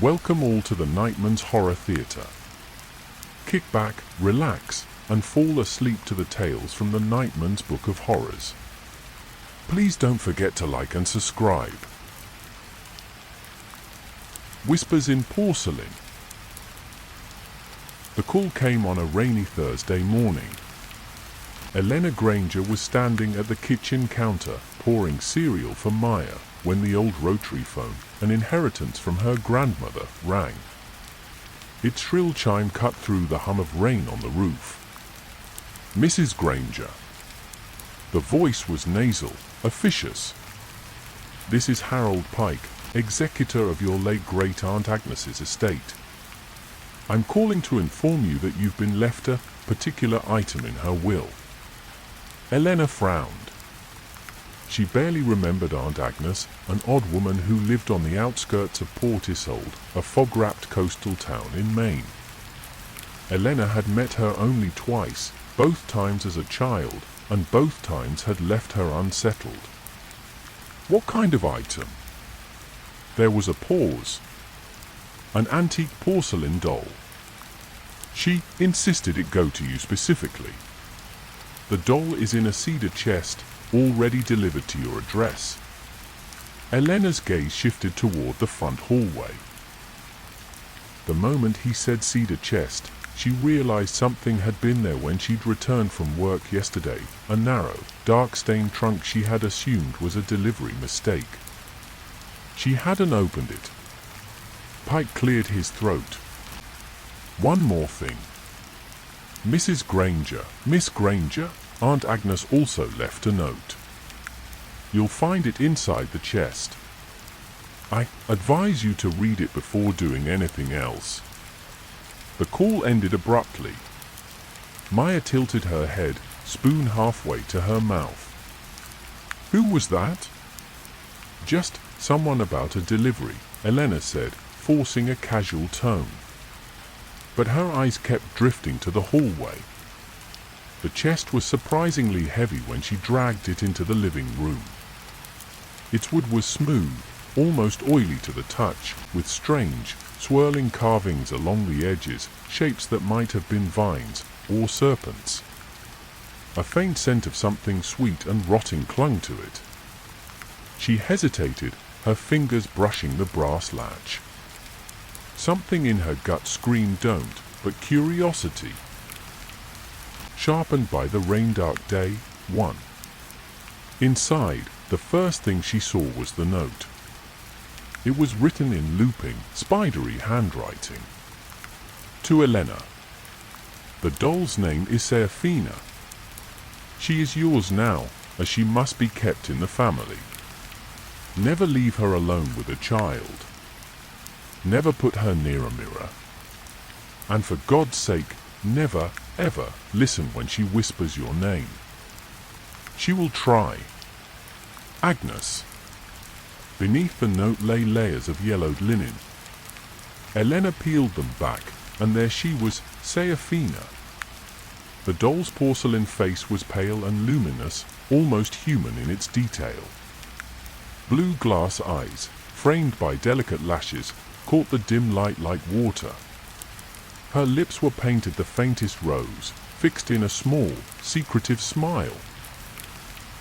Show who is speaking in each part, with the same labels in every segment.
Speaker 1: Welcome all to the Nightman's Horror Theatre. Kick back, relax, and fall asleep to the tales from the Nightman's Book of Horrors. Please don't forget to like and subscribe. Whispers in Porcelain. The call came on a rainy Thursday morning. Elena Granger was standing at the kitchen counter, pouring cereal for Maya, when the old rotary phone, an inheritance from her grandmother, rang. Its shrill chime cut through the hum of rain on the roof. Mrs. Granger. The voice was nasal, officious. This is Harold Pike, executor of your late great-aunt Agnes's estate. I'm calling to inform you that you've been left a particular item in her will. Elena frowned. She barely remembered Aunt Agnes, an odd woman who lived on the outskirts of Port Isolde, a fog-wrapped coastal town in Maine. Elena had met her only twice, both times as a child, and both times had left her unsettled. What kind of item? There was a pause. An antique porcelain doll. She insisted it go to you specifically. The doll is in a cedar chest, already delivered to your address. Elena's gaze shifted toward the front hallway. The moment he said cedar chest, she realized something had been there when she'd returned from work yesterday. A narrow, dark-stained trunk she had assumed was a delivery mistake. She hadn't opened it. Pike cleared his throat. One more thing. Mrs. Granger, Miss Granger, Aunt Agnes also left a note. You'll find it inside the chest. I advise you to read it before doing anything else. The call ended abruptly. Maya tilted her head, spoon halfway to her mouth. Who was that? Just someone about a delivery, Elena said, forcing a casual tone. But her eyes kept drifting to the hallway. The chest was surprisingly heavy when she dragged it into the living room. Its wood was smooth, almost oily to the touch, with strange, swirling carvings along the edges, shapes that might have been vines or serpents. A faint scent of something sweet and rotting clung to it. She hesitated, her fingers brushing the brass latch. Something in her gut screamed don't, but curiosity. Sharpened by the rain-dark day, 1. Inside, the first thing she saw was the note. It was written in looping, spidery handwriting. To Elena. The doll's name is Serafina. She is yours now, as she must be kept in the family. Never leave her alone with a child. Never put her near a mirror. And for God's sake, never, ever listen when she whispers your name. She will try. Agnes. Beneath the note lay layers of yellowed linen. Elena peeled them back, and there she was, Serafina. The doll's porcelain face was pale and luminous, almost human in its detail. Blue glass eyes, framed by delicate lashes, caught the dim light like water. Her lips were painted the faintest rose, fixed in a small, secretive smile.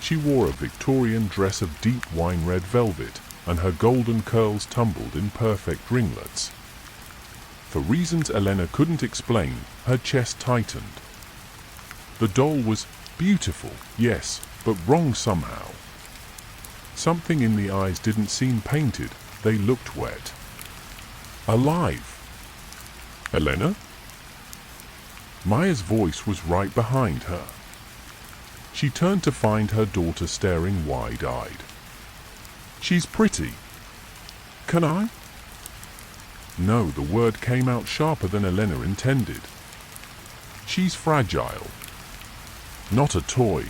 Speaker 1: She wore a Victorian dress of deep wine-red velvet, and her golden curls tumbled in perfect ringlets. For reasons Elena couldn't explain, her chest tightened. The doll was beautiful, yes, but wrong somehow. Something in the eyes didn't seem painted, they looked wet. Alive. Elena? Maya's voice was right behind her. She turned to find her daughter staring wide-eyed. She's pretty. Can I? No, the word came out sharper than Elena intended. She's fragile. Not a toy.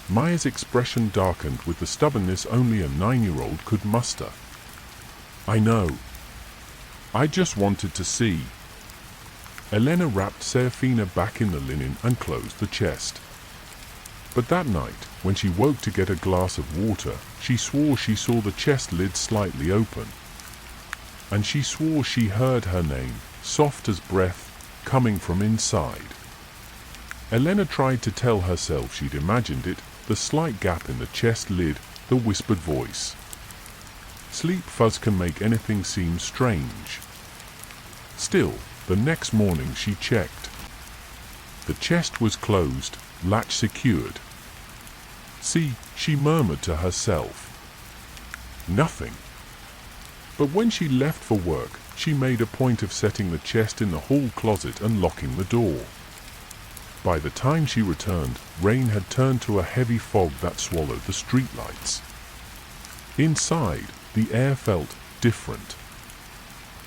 Speaker 1: Maya's expression darkened with the stubbornness only a 9-year-old could muster. I know. I just wanted to see. Elena wrapped Serafina back in the linen and closed the chest. But that night, when she woke to get a glass of water, she swore she saw the chest lid slightly open. and she swore she heard her name, soft as breath, coming from inside. Elena tried to tell herself she'd imagined it, the slight gap in the chest lid, the whispered voice. Sleep fuzz can make anything seem strange. Still, the next morning she checked. The chest was closed, latch secured. See, she murmured to herself. Nothing. But when she left for work, she made a point of setting the chest in the hall closet and locking the door. By the time she returned, rain had turned to a heavy fog that swallowed the streetlights. Inside, the air felt different.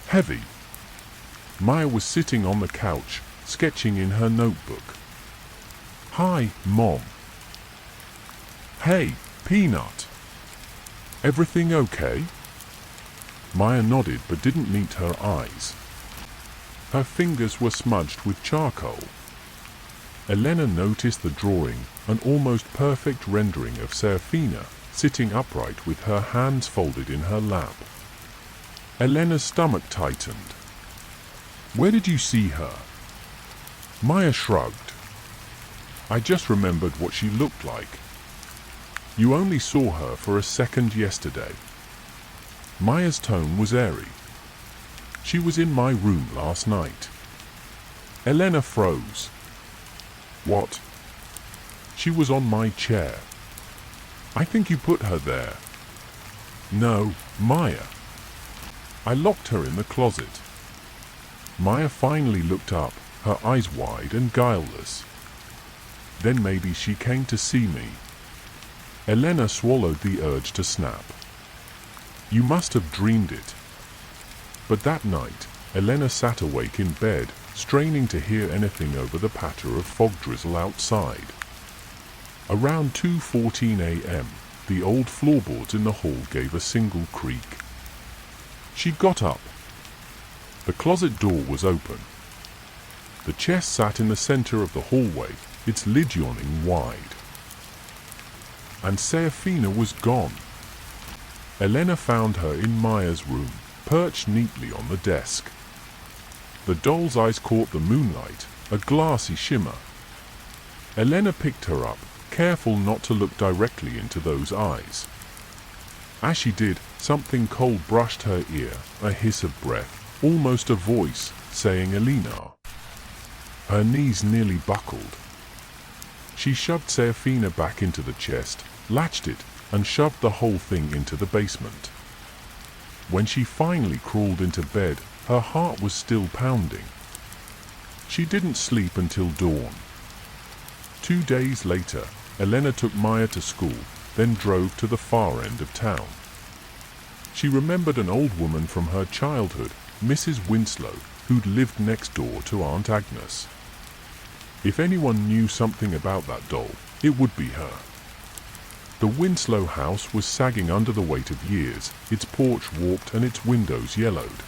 Speaker 1: Heavy. Maya was sitting on the couch, sketching in her notebook. "Hi, Mom." "Hey, Peanut. Everything okay?" Maya nodded but didn't meet her eyes. Her fingers were smudged with charcoal. Elena noticed the drawing, an almost perfect rendering of Serafina, sitting upright with her hands folded in her lap. Elena's stomach tightened. "Where did you see her?" Maya shrugged. "I just remembered what she looked like. You only saw her for a second yesterday." Maya's tone was airy. "She was in my room last night." Elena froze. "What?" "She was on my chair." "I think you put her there." "No, Maya. I locked her in the closet." Maya finally looked up, her eyes wide and guileless. "Then maybe she came to see me." Elena swallowed the urge to snap. "You must have dreamed it." But that night, Elena sat awake in bed, straining to hear anything over the patter of fog drizzle outside. Around 2:14 a.m., the old floorboards in the hall gave a single creak. She got up. The closet door was open. The chest sat in the center of the hallway, its lid yawning wide. And Serafina was gone. Elena found her in Maya's room, perched neatly on the desk. The doll's eyes caught the moonlight, a glassy shimmer. Elena picked her up, careful not to look directly into those eyes. As she did, something cold brushed her ear, a hiss of breath, almost a voice, saying Elena. Her knees nearly buckled. She shoved Serafina back into the chest, latched it, and shoved the whole thing into the basement. When she finally crawled into bed, her heart was still pounding. She didn't sleep until dawn. 2 days later, Elena took Maya to school, then drove to the far end of town. She remembered an old woman from her childhood, Mrs. Winslow, who'd lived next door to Aunt Agnes. If anyone knew something about that doll, it would be her. The Winslow house was sagging under the weight of years, its porch warped and its windows yellowed.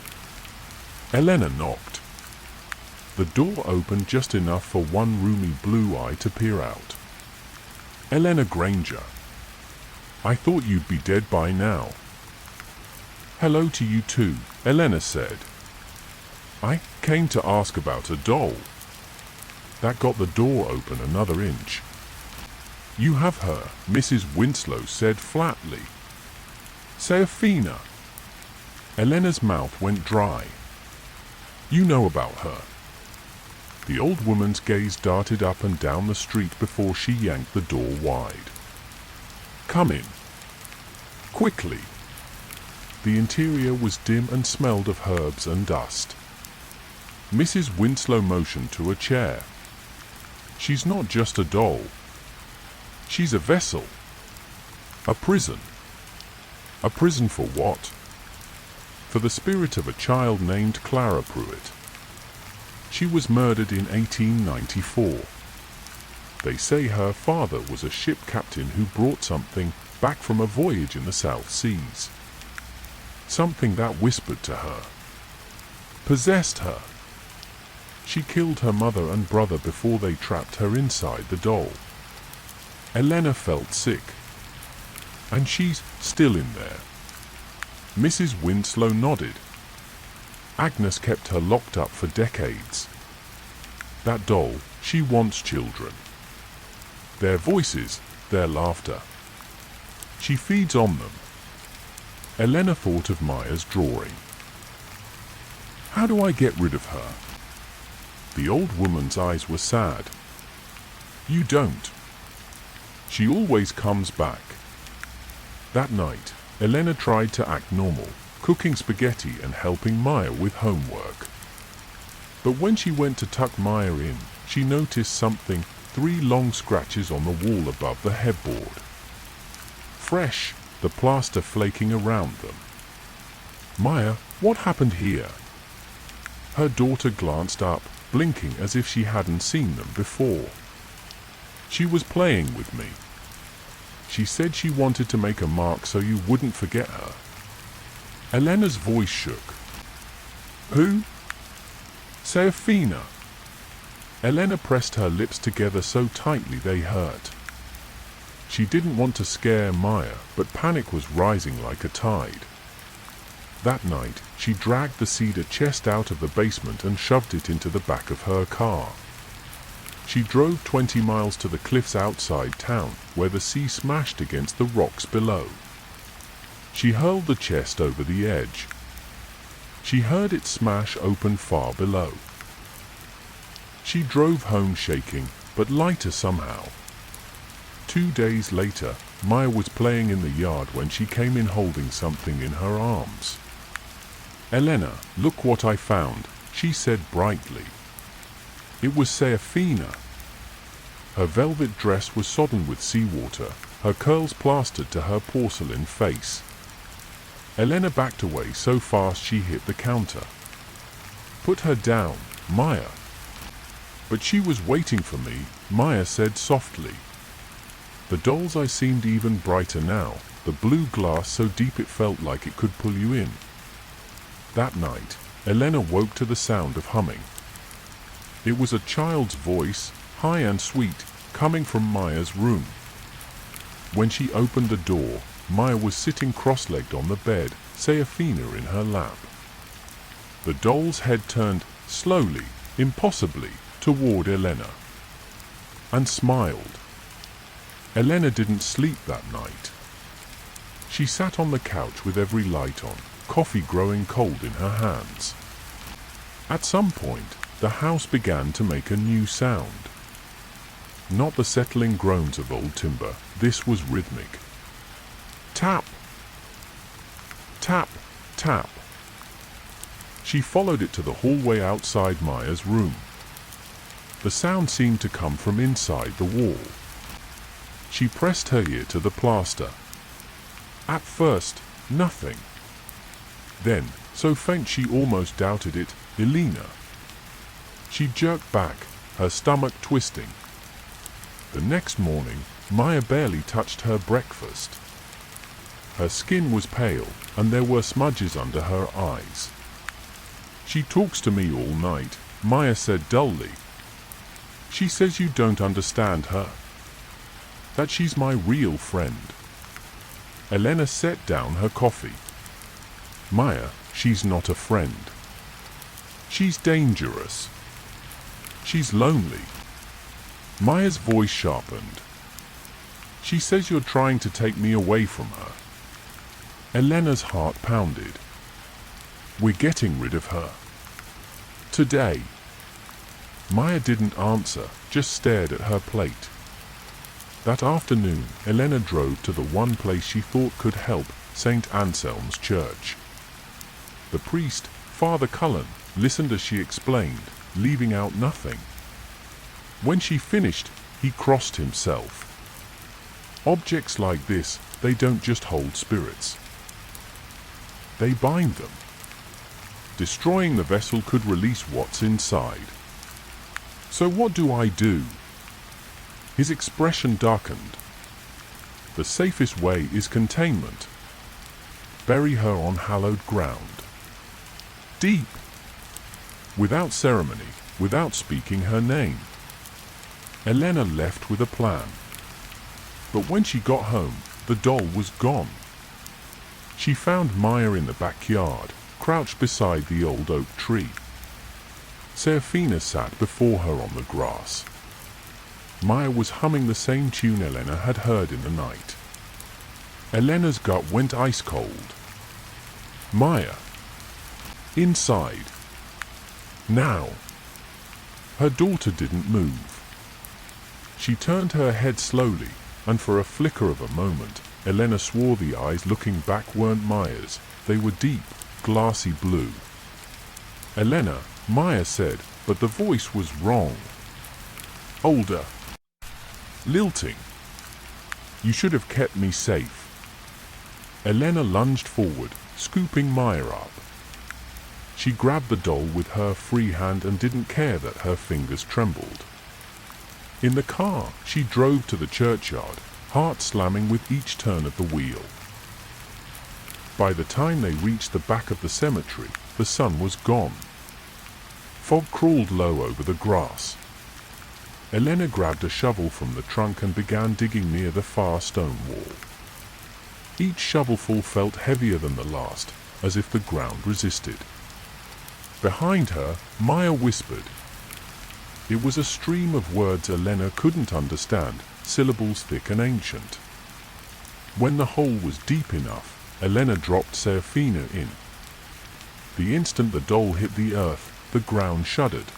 Speaker 1: Elena knocked. The door opened just enough for one roomy blue eye to peer out. "Elena Granger. I thought you'd be dead by now." "Hello to you too," Elena said. "I came to ask about a doll." That got the door open another inch. "You have her," Mrs. Winslow said flatly. "Serafina." Elena's mouth went dry. "You know about her." The old woman's gaze darted up and down the street before she yanked the door wide. "Come in. Quickly." The interior was dim and smelled of herbs and dust. Mrs. Winslow motioned to a chair. "She's not just a doll. She's a vessel. A prison." "A prison for what?" "For the spirit of a child named Clara Pruitt. She was murdered in 1894. They say her father was a ship captain who brought something back from a voyage in the South Seas. Something that whispered to her. Possessed her. She killed her mother and brother before they trapped her inside the doll." Elena felt sick. "And she's still in there?" Mrs. Winslow nodded. Agnes kept her locked up for decades. That doll, she wants children. Their voices, their laughter. She feeds on them. Elena thought of Maya's drawing. How do I get rid of her? The old woman's eyes were sad. You don't. She always comes back. That night, Elena tried to act normal, cooking spaghetti and helping Maya with homework. But when she went to tuck Maya in, she noticed something, 3 long scratches on the wall above the headboard. Fresh, the plaster flaking around them. Maya, what happened here? Her daughter glanced up, blinking as if she hadn't seen them before. She was playing with me. She said she wanted to make a mark so you wouldn't forget her. Elena's voice shook. Who? Serafina. Elena pressed her lips together so tightly they hurt. She didn't want to scare Maya, but panic was rising like a tide. That night, she dragged the cedar chest out of the basement and shoved it into the back of her car. She drove 20 miles to the cliffs outside town, where the sea smashed against the rocks below. She hurled the chest over the edge. She heard it smash open far below. She drove home shaking, but lighter somehow. 2 days later, Maya was playing in the yard when she came in holding something in her arms. Elena, look what I found, she said brightly. It was Serafina. Her velvet dress was sodden with seawater, her curls plastered to her porcelain face. Elena backed away so fast she hit the counter. Put her down, Maya. But she was waiting for me, Maya said softly. The doll's eye seemed even brighter now, the blue glass so deep it felt like it could pull you in. That night, Elena woke to the sound of humming. It was a child's voice, high and sweet, coming from Maya's room. When she opened the door, Maya was sitting cross-legged on the bed, Serafina in her lap. The doll's head turned, slowly, impossibly, toward Elena, and smiled. Elena didn't sleep that night. She sat on the couch with every light on, coffee growing cold in her hands. At some point, the house began to make a new sound. Not the settling groans of old timber, this was rhythmic. Tap! Tap! Tap! She followed it to the hallway outside Maya's room. The sound seemed to come from inside the wall. She pressed her ear to the plaster. At first, nothing. Then, so faint she almost doubted it, Elena. She jerked back, her stomach twisting. The next morning, Maya barely touched her breakfast. Her skin was pale, and there were smudges under her eyes. She talks to me all night, Maya said dully. She says you don't understand her. That she's my real friend. Elena set down her coffee. Maya, she's not a friend. She's dangerous. She's lonely. Maya's voice sharpened. She says you're trying to take me away from her. Elena's heart pounded. We're getting rid of her. Today. Maya didn't answer, just stared at her plate. That afternoon, Elena drove to the one place she thought could help, St. Anselm's Church. The priest, Father Cullen, listened as she explained, leaving out nothing. When she finished, he crossed himself. Objects like this, they don't just hold spirits. They bind them. Destroying the vessel could release what's inside. So what do I do? His expression darkened. The safest way is containment. Bury her on hallowed ground. Deep. Without ceremony, without speaking her name. Elena left with a plan. But when she got home, the doll was gone. She found Maya in the backyard, crouched beside the old oak tree. Serafina sat before her on the grass. Maya was humming the same tune Elena had heard in the night. Elena's gut went ice cold. Maya. Inside. Now. Her daughter didn't move. She turned her head slowly, and for a flicker of a moment, Elena swore the eyes looking back weren't Maya's. They were deep, glassy blue. Elena, Maya said, but the voice was wrong. Older. Lilting. You should have kept me safe. Elena lunged forward, scooping Maya up. She grabbed the doll with her free hand and didn't care that her fingers trembled. In the car, she drove to the churchyard, heart slamming with each turn of the wheel. By the time they reached the back of the cemetery, the sun was gone. Fog crawled low over the grass. Elena grabbed a shovel from the trunk and began digging near the far stone wall. Each shovelful felt heavier than the last, as if the ground resisted. Behind her, Maya whispered. It was a stream of words Elena couldn't understand, syllables thick and ancient. When the hole was deep enough, Elena dropped Serafina in. The instant the doll hit the earth, the ground shuddered.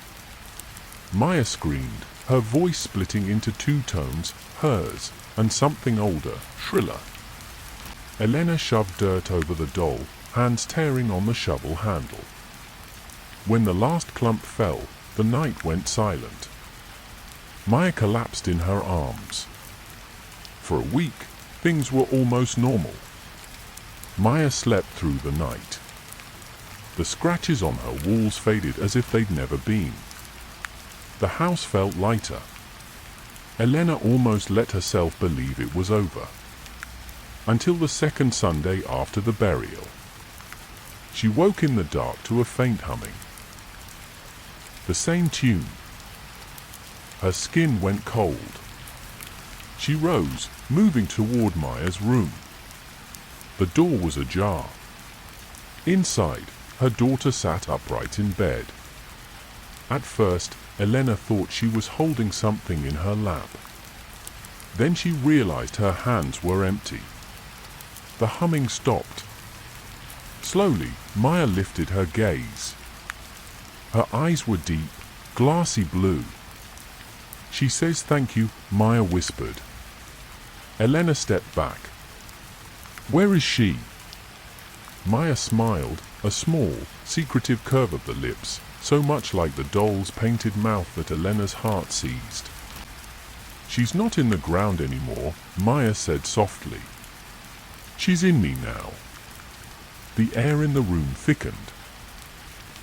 Speaker 1: Maya screamed, her voice splitting into two tones, hers, and something older, shriller. Elena shoved dirt over the doll, hands tearing on the shovel handle. When the last clump fell, the night went silent. Maya collapsed in her arms. For a week, things were almost normal. Maya slept through the night. The scratches on her walls faded as if they'd never been. The house felt lighter. Elena almost let herself believe it was over. Until the second Sunday after the burial. She woke in the dark to a faint humming. The same tune. Her skin went cold. She rose, moving toward Maya's room. The door was ajar. Inside, her daughter sat upright in bed. At first, Elena thought she was holding something in her lap. Then she realized her hands were empty. The humming stopped. Slowly, Maya lifted her gaze. Her eyes were deep, glassy blue. She says thank you, Maya whispered. Elena stepped back. Where is she? Maya smiled, a small, secretive curve of the lips, so much like the doll's painted mouth that Elena's heart seized. She's not in the ground anymore, Maya said softly. She's in me now. The air in the room thickened.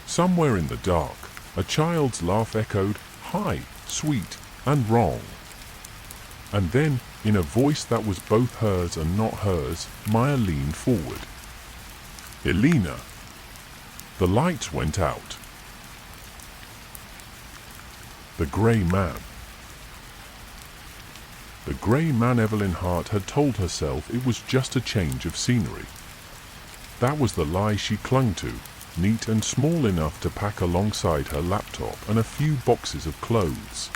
Speaker 1: Somewhere in the dark, a child's laugh echoed, high, sweet, and wrong. And then, in a voice that was both hers and not hers, Maya leaned forward. Elena. The lights went out. The Grey Man. The Grey Man. Evelyn Hart had told herself it was just a change of scenery. That was the lie she clung to, neat and small enough to pack alongside her laptop and a few boxes of clothes.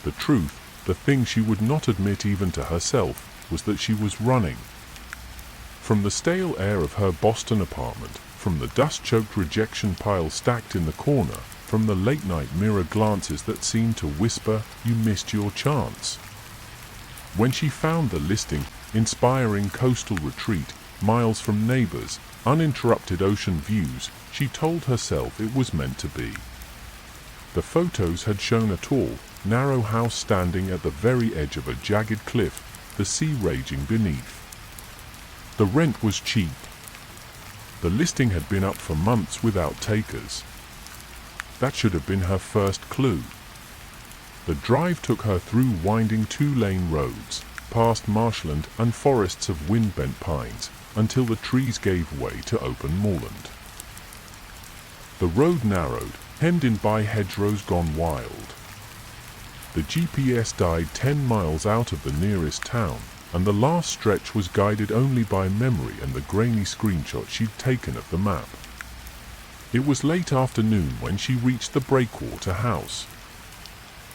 Speaker 1: The truth, the thing she would not admit even to herself, was that she was running. From the stale air of her Boston apartment, from the dust-choked rejection pile stacked in the corner, from the late-night mirror glances that seemed to whisper, "You missed your chance." When she found the listing, inspiring coastal retreat, miles from neighbors, uninterrupted ocean views, she told herself it was meant to be. The photos had shown a tall, narrow house standing at the very edge of a jagged cliff, the sea raging beneath. The rent was cheap. The listing had been up for months without takers. That should have been her first clue. The drive took her through winding two-lane roads, past marshland and forests of wind-bent pines, until the trees gave way to open moorland. The road narrowed, hemmed in by hedgerows gone wild. The GPS died 10 miles out of the nearest town, and the last stretch was guided only by memory and the grainy screenshot she'd taken of the map. It was late afternoon when she reached the breakwater house.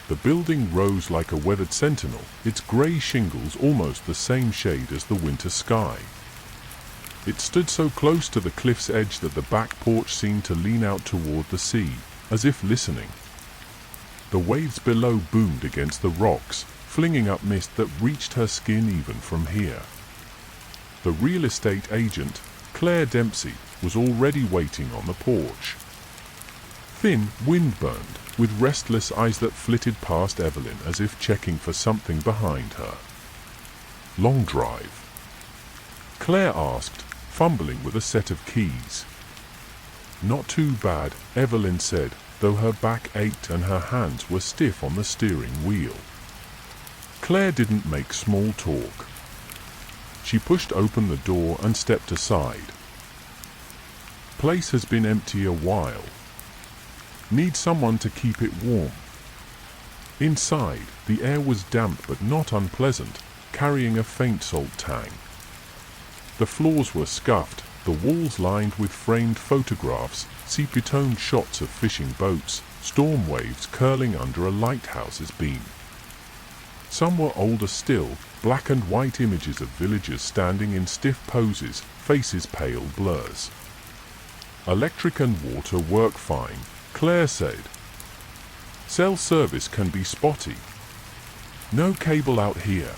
Speaker 1: The building rose like a weathered sentinel, its grey shingles almost the same shade as the winter sky. It stood so close to the cliff's edge that the back porch seemed to lean out toward the sea, as if listening. The waves below boomed against the rocks, flinging up mist that reached her skin even from here. The real estate agent, Claire Dempsey, was already waiting on the porch. Thin, wind-burned, with restless eyes that flitted past Evelyn as if checking for something behind her. "Long drive?" Claire asked, fumbling with a set of keys. "Not too bad," Evelyn said, though her back ached and her hands were stiff on the steering wheel. Claire didn't make small talk. She pushed open the door and stepped aside. "Place has been empty a while. Need someone to keep it warm." Inside, the air was damp but not unpleasant, carrying a faint salt tang. The floors were scuffed, the walls lined with framed photographs, sepia-toned shots of fishing boats, storm waves curling under a lighthouse's beam. Some were older still, black and white images of villagers standing in stiff poses, faces pale blurs. "Electric and water work fine," Claire said. "Cell service can be spotty. No cable out here.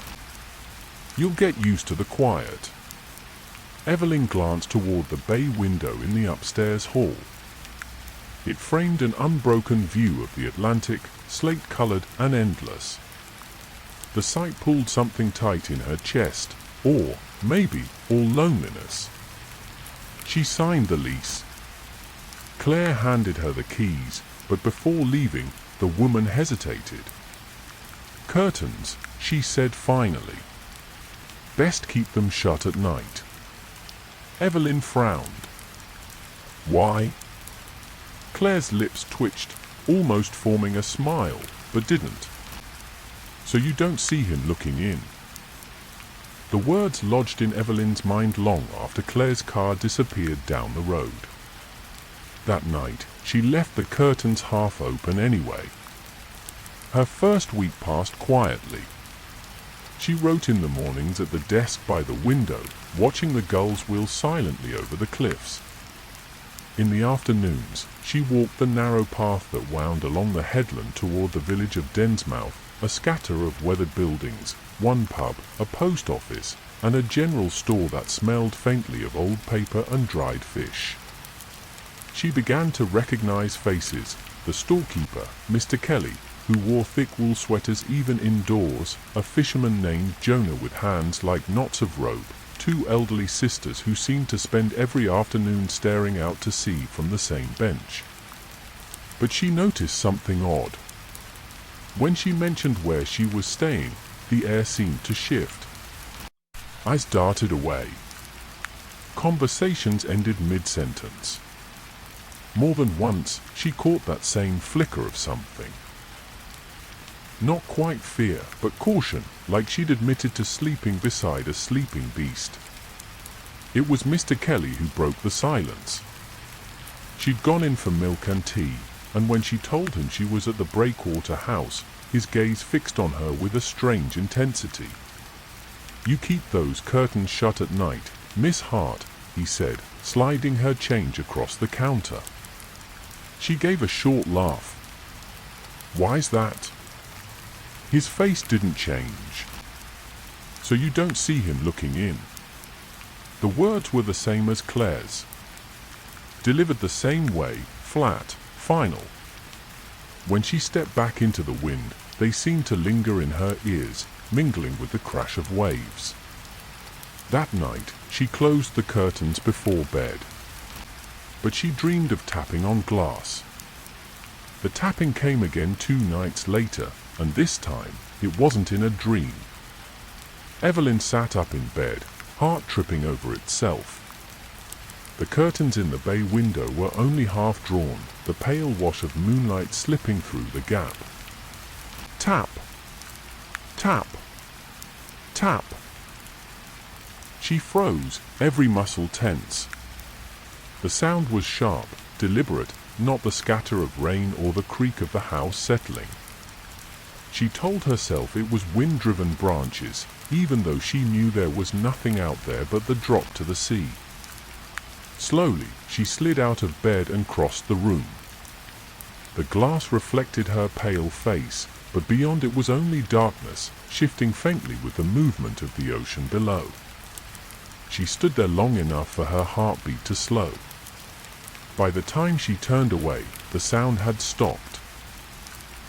Speaker 1: You'll get used to the quiet." Evelyn glanced toward the bay window in the upstairs hall. It framed an unbroken view of the Atlantic, slate-colored and endless. The sight pulled something tight in her chest, or, maybe, all loneliness. She signed the lease. Claire handed her the keys, but before leaving, the woman hesitated. "Curtains," she said finally. "Best keep them shut at night." Evelyn frowned. "Why?" Claire's lips twitched, almost forming a smile, but didn't. "So you don't see him looking in." The words lodged in Evelyn's mind long after Claire's car disappeared down the road. That night, she left the curtains half open anyway. Her first week passed quietly. She wrote in the mornings at the desk by the window, watching the gulls wheel silently over the cliffs. In the afternoons, she walked the narrow path that wound along the headland toward the village of Densmouth, a scatter of weathered buildings, one pub, a post office, and a general store that smelled faintly of old paper and dried fish. She began to recognize faces: the storekeeper, Mr. Kelly, who wore thick wool sweaters even indoors, a fisherman named Jonah with hands like knots of rope, two elderly sisters who seemed to spend every afternoon staring out to sea from the same bench. But she noticed something odd. When she mentioned where she was staying, the air seemed to shift. Eyes darted away. Conversations ended mid-sentence. More than once, she caught that same flicker of something. Not quite fear, but caution, like she'd admitted to sleeping beside a sleeping beast. It was Mr. Kelly who broke the silence. She'd gone in for milk and tea, and when she told him she was at the breakwater house, his gaze fixed on her with a strange intensity. "You keep those curtains shut at night, Miss Hart," he said, sliding her change across the counter. She gave a short laugh. "Why's that?" His face didn't change. "So you don't see him looking in." The words were the same as Claire's. Delivered the same way, flat, final. When she stepped back into the wind, they seemed to linger in her ears, mingling with the crash of waves. That night, she closed the curtains before bed. But she dreamed of tapping on glass. The tapping came again 2 nights later, and this time, it wasn't in a dream. Evelyn sat up in bed, heart tripping over itself. The curtains in the bay window were only half drawn, the pale wash of moonlight slipping through the gap. Tap! Tap! Tap! She froze, every muscle tense. The sound was sharp, deliberate, not the scatter of rain or the creak of the house settling. She told herself it was wind-driven branches, even though she knew there was nothing out there but the drop to the sea. Slowly, she slid out of bed and crossed the room. The glass reflected her pale face, but beyond it was only darkness, shifting faintly with the movement of the ocean below. She stood there long enough for her heartbeat to slow. By the time she turned away, the sound had stopped.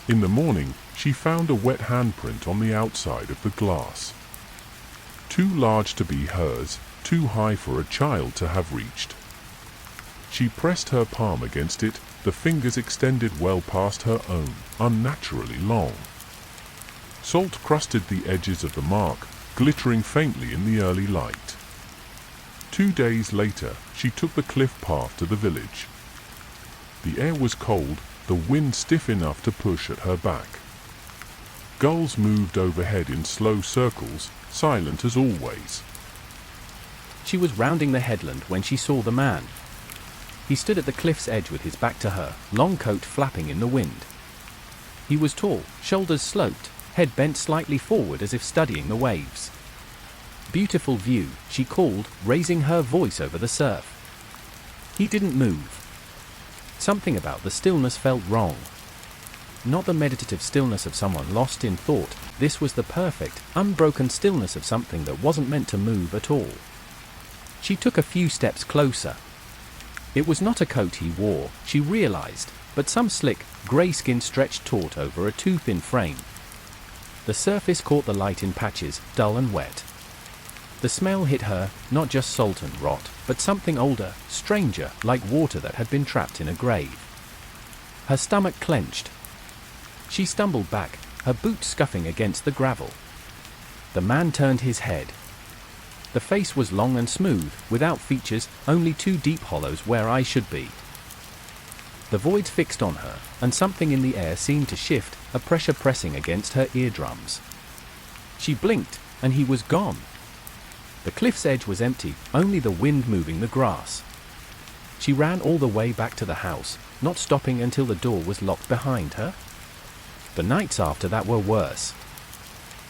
Speaker 1: In the morning, she found a wet handprint on the outside of the glass. Too large to be hers, too high for a child to have reached. She pressed her palm against it, the fingers extended well past her own, unnaturally long. Salt crusted the edges of the mark, glittering faintly in the early light. 2 days later, she took the cliff path to the village. The air was cold, the wind stiff enough to push at her back. Gulls moved overhead in slow circles, silent as always.
Speaker 2: She was rounding the headland when she saw the man. He stood at the cliff's edge with his back to her, long coat flapping in the wind. He was tall, shoulders sloped, head bent slightly forward as if studying the waves. "Beautiful view," she called, raising her voice over the surf. He didn't move. Something about the stillness felt wrong. Not the meditative stillness of someone lost in thought, this was the perfect, unbroken stillness of something that wasn't meant to move at all. She took a few steps closer. It was not a coat he wore, she realized, but some slick, grey skin stretched taut over a too-thin frame. The surface caught the light in patches, dull and wet. The smell hit her, not just salt and rot, but something older, stranger, like water that had been trapped in a grave. Her stomach clenched. She stumbled back, her boots scuffing against the gravel. The man turned his head. The face was long and smooth, without features, only 2 deep hollows where eyes should be. The void fixed on her, and something in the air seemed to shift, a pressure pressing against her eardrums. She blinked, and he was gone. The cliff's edge was empty, only the wind moving the grass. She ran all the way back to the house, not stopping until the door was locked behind her. The nights after that were worse.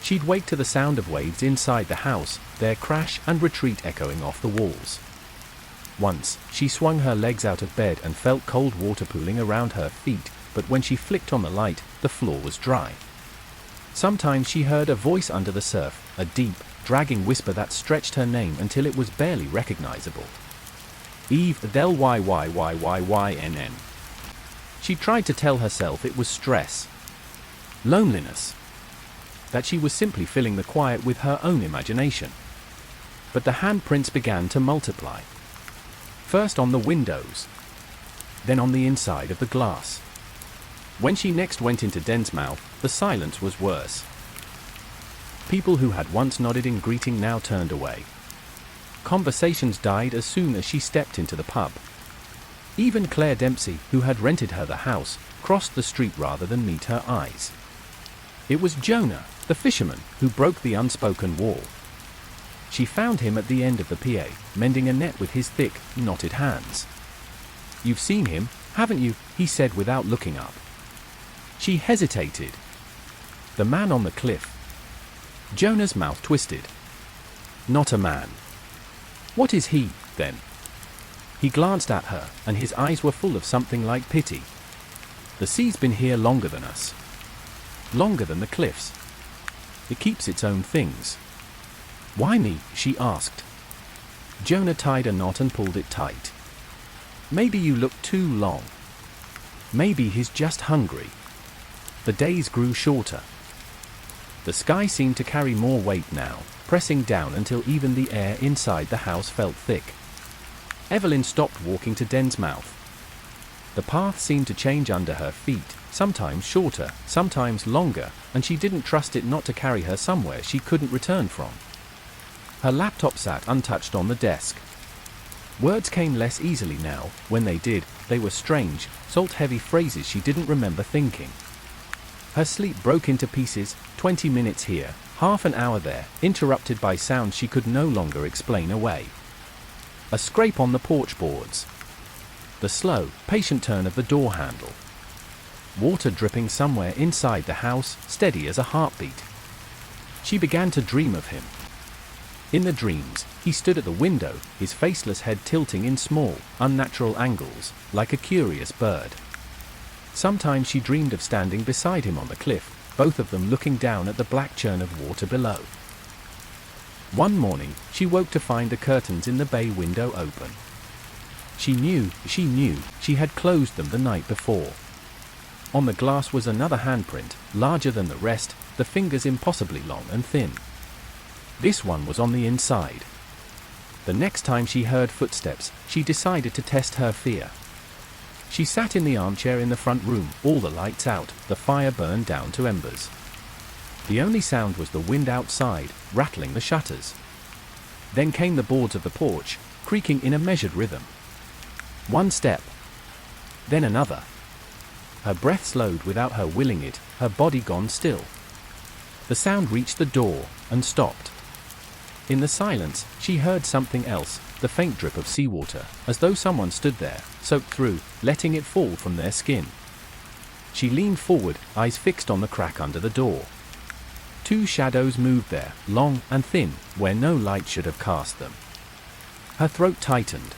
Speaker 2: She'd wake to the sound of waves inside the house, their crash and retreat echoing off the walls. Once, she swung her legs out of bed and felt cold water pooling around her feet, but when she flicked on the light, the floor was dry. Sometimes she heard a voice under the surf, a deep, dragging whisper that stretched her name until it was barely recognizable. Eve Yyyyyynn. She tried to tell herself it was stress, loneliness, that she was simply filling the quiet with her own imagination. But the handprints began to multiply. First on the windows, then on the inside of the glass. When she next went into Densmouth, the silence was worse. People who had once nodded in greeting now turned away. Conversations died as soon as she stepped into the pub. Even Claire Dempsey, who had rented her the house, crossed the street rather than meet her eyes. It was Jonah, the fisherman, who broke the unspoken wall. She found him at the end of the pier, mending a net with his thick, knotted hands. "You've seen him, haven't you?" he said without looking up. She hesitated. The man on the cliff. Jonah's mouth twisted. Not a man. What is he, then? He glanced at her, and his eyes were full of something like pity. The sea's been here longer than us. Longer than the cliffs. It keeps its own things. "Why me?" she asked. Jonah tied a knot and pulled it tight. "Maybe you look too long. Maybe he's just hungry." The days grew shorter. The sky seemed to carry more weight now, pressing down until even the air inside the house felt thick. Evelyn stopped walking to Densmouth. The path seemed to change under her feet, sometimes shorter, sometimes longer, and she didn't trust it not to carry her somewhere she couldn't return from. Her laptop sat untouched on the desk. Words came less easily now. When they did, they were strange, salt-heavy phrases she didn't remember thinking. Her sleep broke into pieces, 20 minutes here, half an hour there, interrupted by sounds she could no longer explain away. A scrape on the porch boards. the slow, patient turn of the door handle. Water dripping somewhere inside the house, steady as a heartbeat. She began to dream of him. In the dreams, he stood at the window, his faceless head tilting in small, unnatural angles, like a curious bird. Sometimes she dreamed of standing beside him on the cliff, both of them looking down at the black churn of water below. One morning, she woke to find the curtains in the bay window open. She knew she had closed them the night before. On the glass was another handprint, larger than the rest, the fingers impossibly long and thin. This one was on the inside. The next time she heard footsteps, she decided to test her fear. She sat in the armchair in the front room, all the lights out, the fire burned down to embers. The only sound was the wind outside, rattling the shutters. Then came the boards of the porch, creaking in a measured rhythm. One step. Then another. Her breath slowed without her willing it, her body gone still. The sound reached the door, and stopped. In the silence, she heard something else, the faint drip of seawater, as though someone stood there, soaked through, letting it fall from their skin. She leaned forward, eyes fixed on the crack under the door. Two shadows moved there, long and thin, where no light should have cast them. Her throat tightened.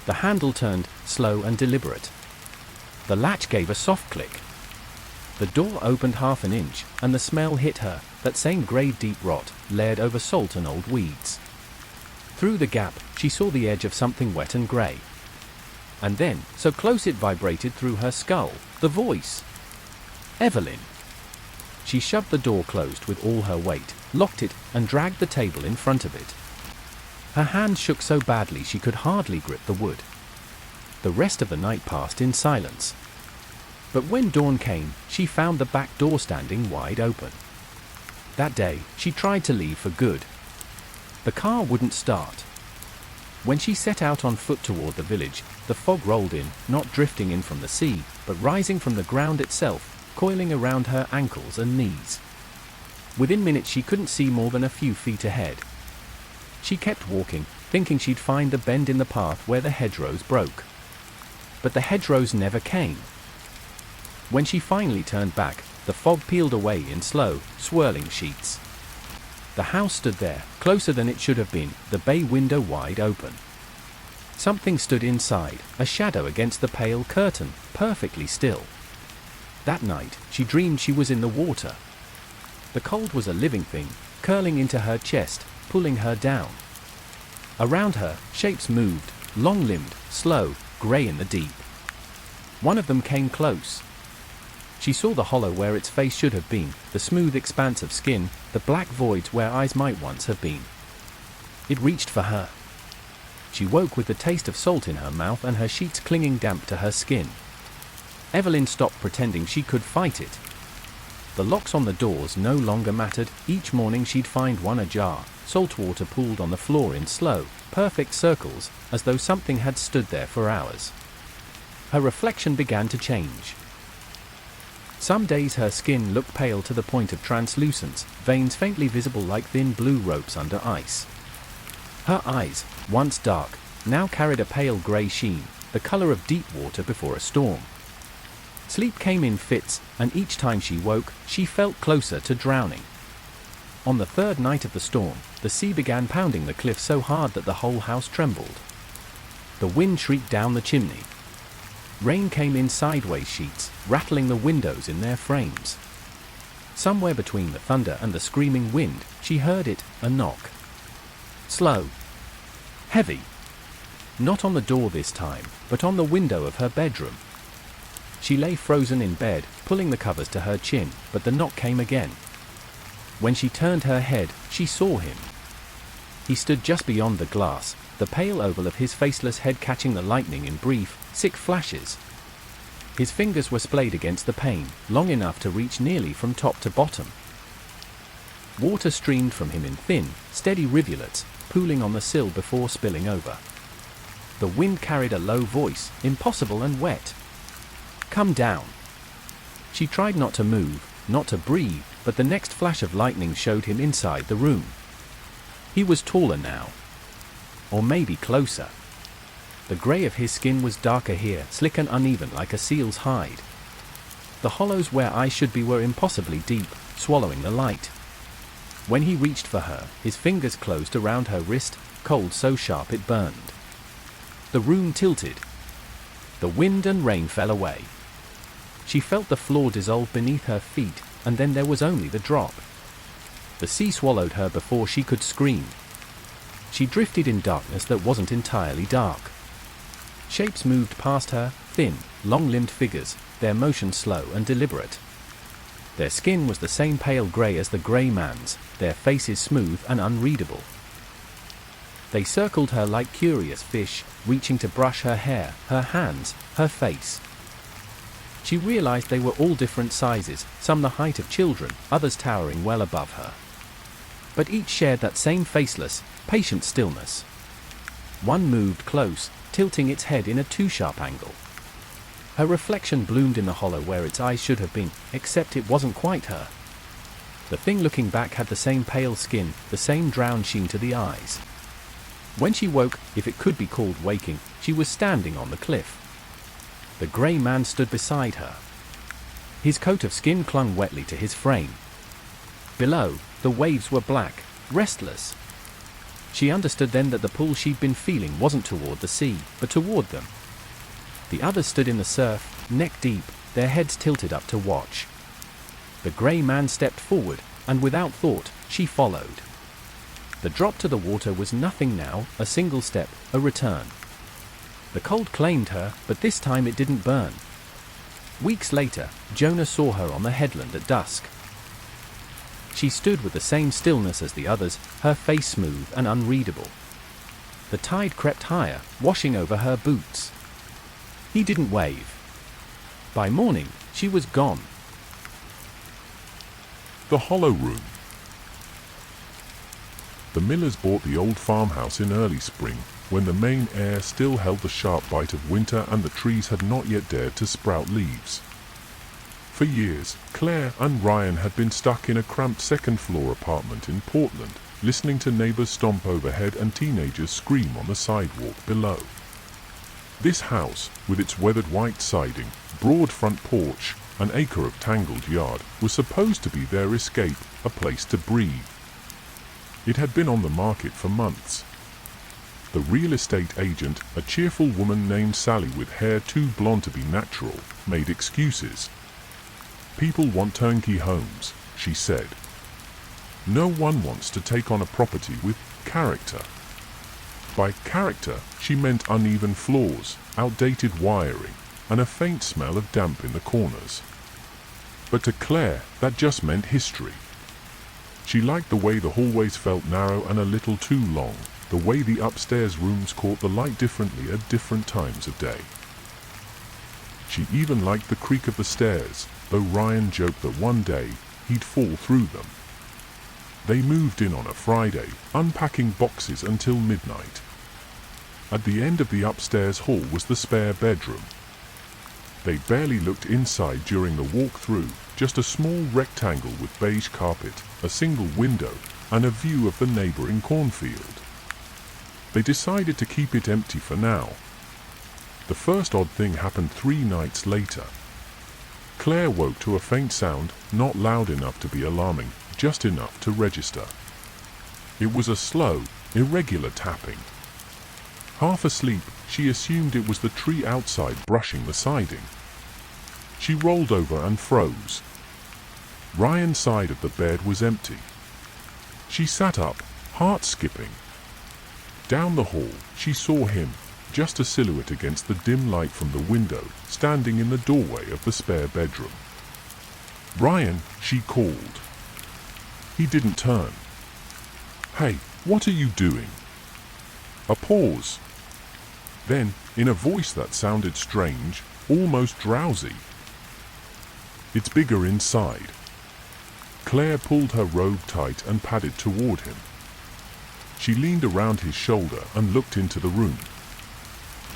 Speaker 2: The handle turned, slow and deliberate. The latch gave a soft click. The door opened half an inch, and the smell hit her, that same grey deep rot, layered over salt and old weeds. Through the gap, she saw the edge of something wet and grey. And then, so close it vibrated through her skull, the voice. Evelyn. She shoved the door closed with all her weight, locked it, and dragged the table in front of it. Her hands shook so badly she could hardly grip the wood. The rest of the night passed in silence. But when dawn came, she found the back door standing wide open. That day, she tried to leave for good. The car wouldn't start. When she set out on foot toward the village, the fog rolled in, not drifting in from the sea, but rising from the ground itself, coiling around her ankles and knees. Within minutes she couldn't see more than a few feet ahead. She kept walking, thinking she'd find the bend in the path where the hedgerows broke. But the hedgerows never came. When she finally turned back, the fog peeled away in slow, swirling sheets. The house stood there, closer than it should have been, the bay window wide open. Something stood inside, a shadow against the pale curtain, perfectly still. That night, she dreamed she was in the water. The cold was a living thing, curling into her chest, pulling her down. Around her, shapes moved, long-limbed, slow, grey in the deep. One of them came close. She saw the hollow where its face should have been, the smooth expanse of skin, the black voids where eyes might once have been. It reached for her. She woke with the taste of salt in her mouth and her sheets clinging damp to her skin. Evelyn stopped pretending she could fight it. The locks on the doors no longer mattered, each morning she'd find one ajar, salt water pooled on the floor in slow, perfect circles, as though something had stood there for hours. Her reflection began to change. Some days her skin looked pale to the point of translucence, veins faintly visible like thin blue ropes under ice. Her eyes, once dark, now carried a pale grey sheen, the colour of deep water before a storm. Sleep came in fits, and each time she woke, she felt closer to drowning. On the third night of the storm, the sea began pounding the cliff so hard that the whole house trembled. The wind shrieked down the chimney. Rain came in sideways sheets, rattling the windows in their frames. Somewhere between the thunder and the screaming wind, she heard it, a knock. Slow. Heavy. Not on the door this time, but on the window of her bedroom. She lay frozen in bed, pulling the covers to her chin, but the knock came again. When she turned her head, she saw him. He stood just beyond the glass, the pale oval of his faceless head catching the lightning in brief, sick flashes. His fingers were splayed against the pane, long enough to reach nearly from top to bottom. Water streamed from him in thin, steady rivulets, pooling on the sill before spilling over. The wind carried a low voice, impossible and wet. Come down. She tried not to move, not to breathe, but the next flash of lightning showed him inside the room. He was taller now. Or maybe closer. The grey of his skin was darker here, slick and uneven like a seal's hide. The hollows where eyes should be were impossibly deep, swallowing the light. When he reached for her, his fingers closed around her wrist, cold so sharp it burned. The room tilted. The wind and rain fell away. She felt the floor dissolve beneath her feet, and then there was only the drop. The sea swallowed her before she could scream. She drifted in darkness that wasn't entirely dark. Shapes moved past her, thin, long-limbed figures, their motion slow and deliberate. Their skin was the same pale grey as the grey man's, their faces smooth and unreadable. They circled her like curious fish, reaching to brush her hair, her hands, her face. She realized they were all different sizes, some the height of children, others towering well above her. But each shared that same faceless, patient stillness. One moved close, tilting its head in a too-sharp angle. Her reflection bloomed in the hollow where its eyes should have been, except it wasn't quite her. The thing looking back had the same pale skin, the same drowned sheen to the eyes. When she woke, if it could be called waking, she was standing on the cliff. The grey man stood beside her. His coat of skin clung wetly to his frame. Below, the waves were black, restless. She understood then that the pull she'd been feeling wasn't toward the sea, but toward them. The others stood in the surf, neck deep, their heads tilted up to watch. The grey man stepped forward, and without thought, she followed. The drop to the water was nothing now, a single step, a return. The cold claimed her, but this time it didn't burn. Weeks later, Jonah saw her on the headland at dusk. She stood with the same stillness as the others, her face smooth and unreadable. The tide crept higher, washing over her boots. He didn't wave. By morning, she was gone.
Speaker 1: The Hollow Room. The Millers bought the old farmhouse in early spring, when the Maine air still held the sharp bite of winter and the trees had not yet dared to sprout leaves. For years, Claire and Ryan had been stuck in a cramped second-floor apartment in Portland, listening to neighbors stomp overhead and teenagers scream on the sidewalk below. This house, with its weathered white siding, broad front porch, an acre of tangled yard, was supposed to be their escape, a place to breathe. It had been on the market for months. The real estate agent, a cheerful woman named Sally with hair too blonde to be natural, made excuses. "People want turnkey homes," she said. "No one wants to take on a property with character." By character, she meant uneven floors, outdated wiring, and a faint smell of damp in the corners. But to Claire, that just meant history. She liked the way the hallways felt narrow and a little too long, the way the upstairs rooms caught the light differently at different times of day. She even liked the creak of the stairs, though Ryan joked that one day he'd fall through them. They moved in on a Friday, unpacking boxes until midnight. At the end of the upstairs hall was the spare bedroom. They barely looked inside during the walk-through, just a small rectangle with beige carpet, a single window, and a view of the neighboring cornfield. They decided to keep it empty for now. The first odd thing happened 3 nights later. Claire woke to a faint sound, not loud enough to be alarming, just enough to register. It was a slow, irregular tapping. Half asleep, she assumed it was the tree outside brushing the siding. She rolled over and froze. Ryan's side of the bed was empty. She sat up, heart skipping. Down the hall, she saw him, just a silhouette against the dim light from the window, standing in the doorway of the spare bedroom. "Ryan," she called. He didn't turn. "Hey, what are you doing?" A pause. Then, in a voice that sounded strange, almost drowsy, "It's bigger inside." Claire pulled her robe tight and padded toward him. She leaned around his shoulder and looked into the room.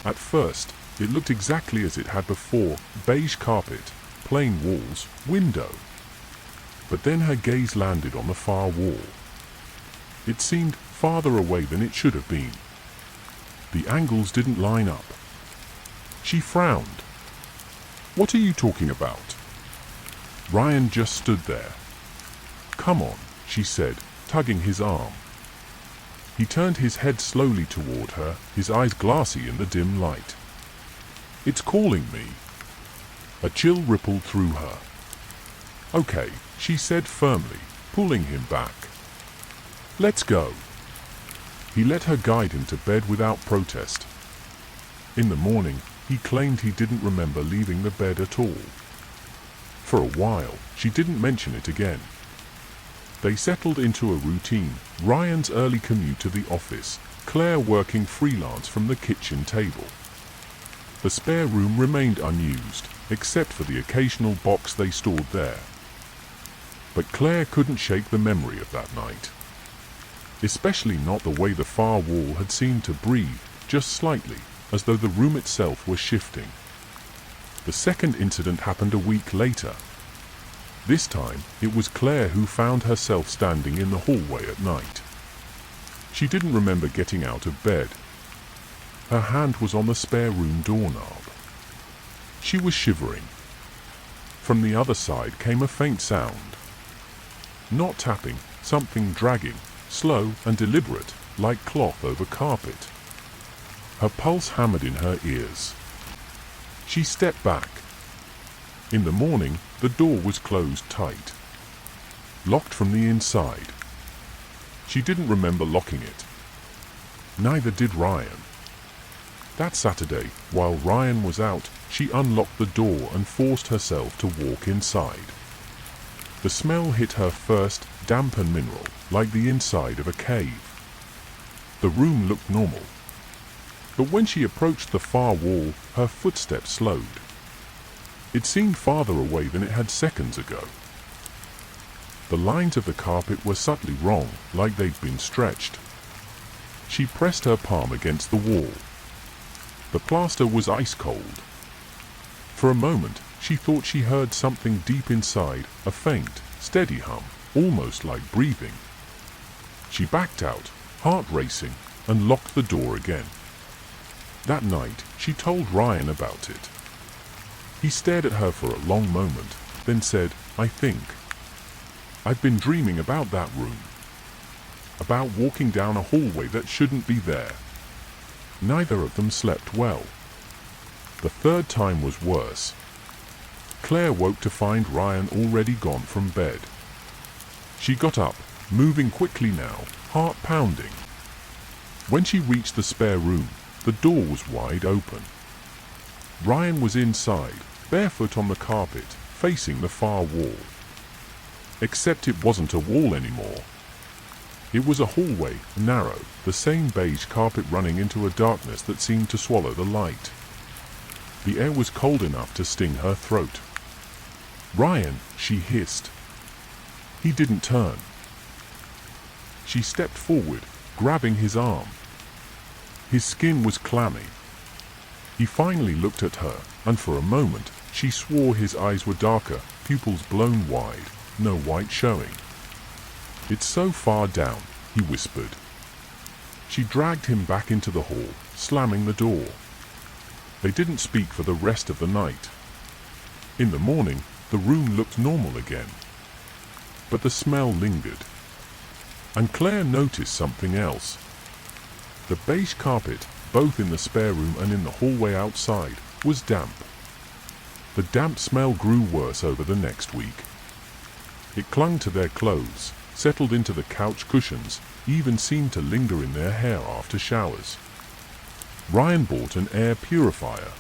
Speaker 1: At first, it looked exactly as it had before, beige carpet, plain walls, window. But then her gaze landed on the far wall. It seemed farther away than it should have been. The angles didn't line up. She frowned. "What are you talking about?" Ryan just stood there. "Come on," she said, tugging his arm. He turned his head slowly toward her, his eyes glassy in the dim light. "It's calling me." A chill rippled through her. "Okay," she said firmly, pulling him back. "Let's go." He let her guide him to bed without protest. In the morning, he claimed he didn't remember leaving the bed at all. For a while, she didn't mention it again. They settled into a routine: Ryan's early commute to the office, Claire working freelance from the kitchen table. The spare room remained unused, except for the occasional box they stored there. But Claire couldn't shake the memory of that night. Especially not the way the far wall had seemed to breathe, just slightly, as though the room itself were shifting. The second incident happened a week later. This time, it was Claire who found herself standing in the hallway at night. She didn't remember getting out of bed. Her hand was on the spare room doorknob. She was shivering. From the other side came a faint sound. Not tapping, something dragging, slow and deliberate, like cloth over carpet. Her pulse hammered in her ears. She stepped back. In the morning, the door was closed tight. Locked from the inside. She didn't remember locking it. Neither did Ryan. That Saturday, while Ryan was out, she unlocked the door and forced herself to walk inside. The smell hit her first, damp and mineral, like the inside of a cave. The room looked normal. But when she approached the far wall, her footsteps slowed. It seemed farther away than it had seconds ago. The lines of the carpet were subtly wrong, like they'd been stretched. She pressed her palm against the wall. The plaster was ice cold. For a moment, she thought she heard something deep inside, a faint, steady hum, almost like breathing. She backed out, heart racing, and locked the door again. That night, she told Ryan about it. He stared at her for a long moment, then said, "I think. I've been dreaming about that room. About walking down a hallway that shouldn't be there." Neither of them slept well. The third time was worse. Claire woke to find Ryan already gone from bed. She got up, moving quickly now, heart pounding. When she reached the spare room, the door was wide open. Ryan was inside, barefoot on the carpet, facing the far wall. Except it wasn't a wall anymore. It was a hallway, narrow, the same beige carpet running into a darkness that seemed to swallow the light. The air was cold enough to sting her throat. "Ryan," she hissed. He didn't turn. She stepped forward, grabbing his arm. His skin was clammy. He finally looked at her, and for a moment, she swore his eyes were darker, pupils blown wide, no white showing. "It's so far down," he whispered. She dragged him back into the hall, slamming the door. They didn't speak for the rest of the night. In the morning, the room looked normal again. But the smell lingered. And Claire noticed something else. The beige carpet, both in the spare room and in the hallway outside, was damp. The damp smell grew worse over the next week. It clung to their clothes, settled into the couch cushions, even seemed to linger in their hair after showers. Ryan bought an air purifier.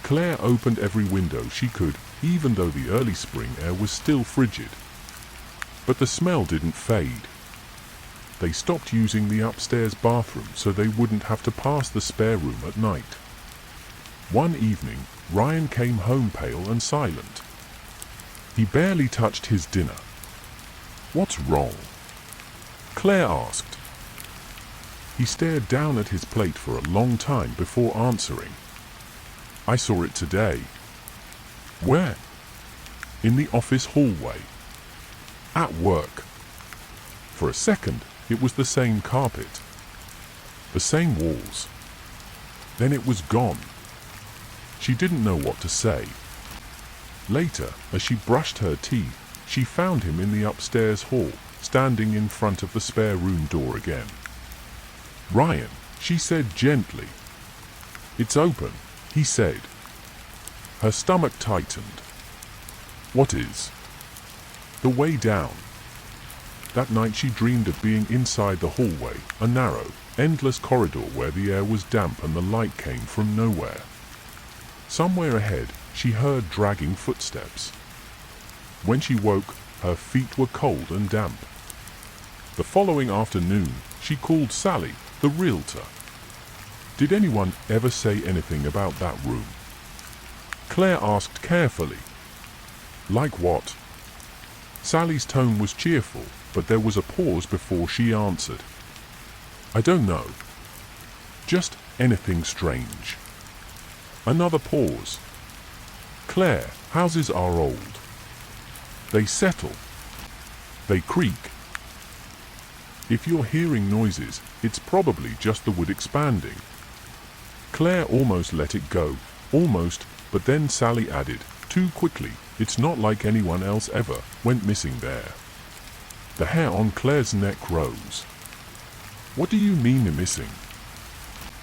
Speaker 1: Claire opened every window she could, even though the early spring air was still frigid. But the smell didn't fade. They stopped using the upstairs bathroom so they wouldn't have to pass the spare room at night. One evening, Ryan came home pale and silent. He barely touched his dinner. "What's wrong?" Claire asked. He stared down at his plate for a long time before answering. "I saw it today." "Where?" "In the office hallway." "At work." For a second, it was the same carpet. The same walls, Then it was gone. She didn't know what to say. Later, as she brushed her teeth, she found him in the upstairs hall, standing in front of the spare room door again. "Ryan," she said gently. "It's open," he said. Her stomach tightened. "What is?" "The way down." That night she dreamed of being inside the hallway, a narrow, endless corridor where the air was damp and the light came from nowhere. Somewhere ahead, she heard dragging footsteps. When she woke, her feet were cold and damp. The following afternoon, she called Sally, the realtor. "Did anyone ever say anything about that room?" Claire asked carefully. "Like what?" Sally's tone was cheerful, but there was a pause before she answered. "I don't know. Just anything strange." Another pause. "Claire, houses are old. They settle. They creak. If you're hearing noises, it's probably just the wood expanding." Claire almost let it go, almost, but then Sally added, too quickly, "It's not like anyone else ever went missing there." The hair on Claire's neck rose. "What do you mean missing?"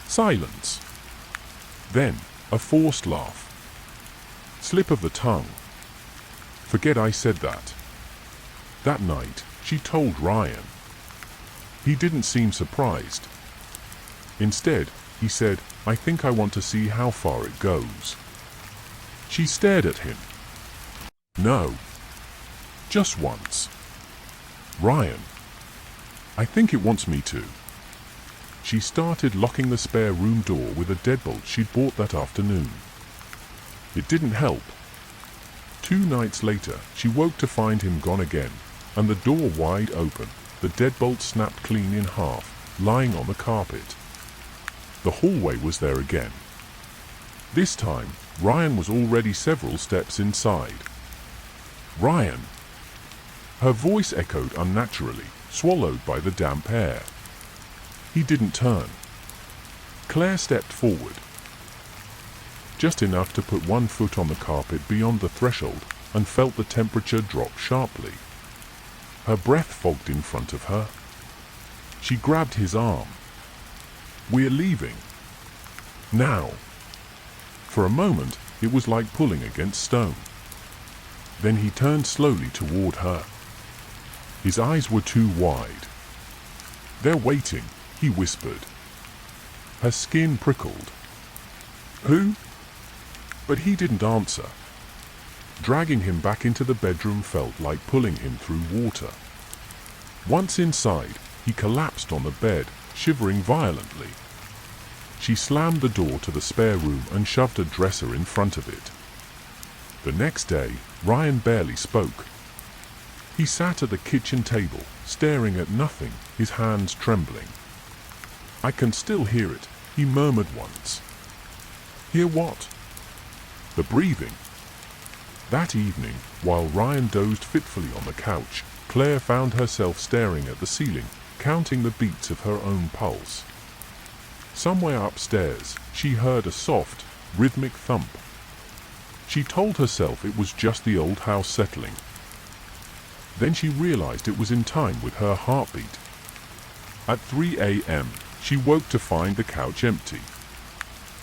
Speaker 1: Silence. Then, a forced laugh. Slip of the tongue. "Forget I said that." That night, she told Ryan. He didn't seem surprised. Instead, he said, "I think I want to see how far it goes." She stared at him. "No. Just once." "Ryan, I think it wants me to." She started locking the spare room door with a deadbolt she'd bought that afternoon. It didn't help. 2 nights later, she woke to find him gone again, and the door wide open, the deadbolt snapped clean in half, lying on the carpet. The hallway was there again. This time, Ryan was already several steps inside. "Ryan!" Her voice echoed unnaturally, swallowed by the damp air. He didn't turn. Claire stepped forward. Just enough to put one foot on the carpet beyond the threshold, and felt the temperature drop sharply. Her breath fogged in front of her. She grabbed his arm. "We're leaving. Now." For a moment, it was like pulling against stone. Then he turned slowly toward her. His eyes were too wide. "They're waiting," he whispered. Her skin prickled. "Who?" But he didn't answer. Dragging him back into the bedroom felt like pulling him through water. Once inside, he collapsed on the bed, shivering violently. She slammed the door to the spare room and shoved a dresser in front of it. The next day, Ryan barely spoke. He sat at the kitchen table, staring at nothing, his hands trembling. "I can still hear it," he murmured once. "Hear what?" "The breathing." That evening, while Ryan dozed fitfully on the couch, Claire found herself staring at the ceiling, counting the beats of her own pulse. Somewhere upstairs, she heard a soft, rhythmic thump. She told herself it was just the old house settling. Then she realized it was in time with her heartbeat. At 3 a.m., she woke to find the couch empty.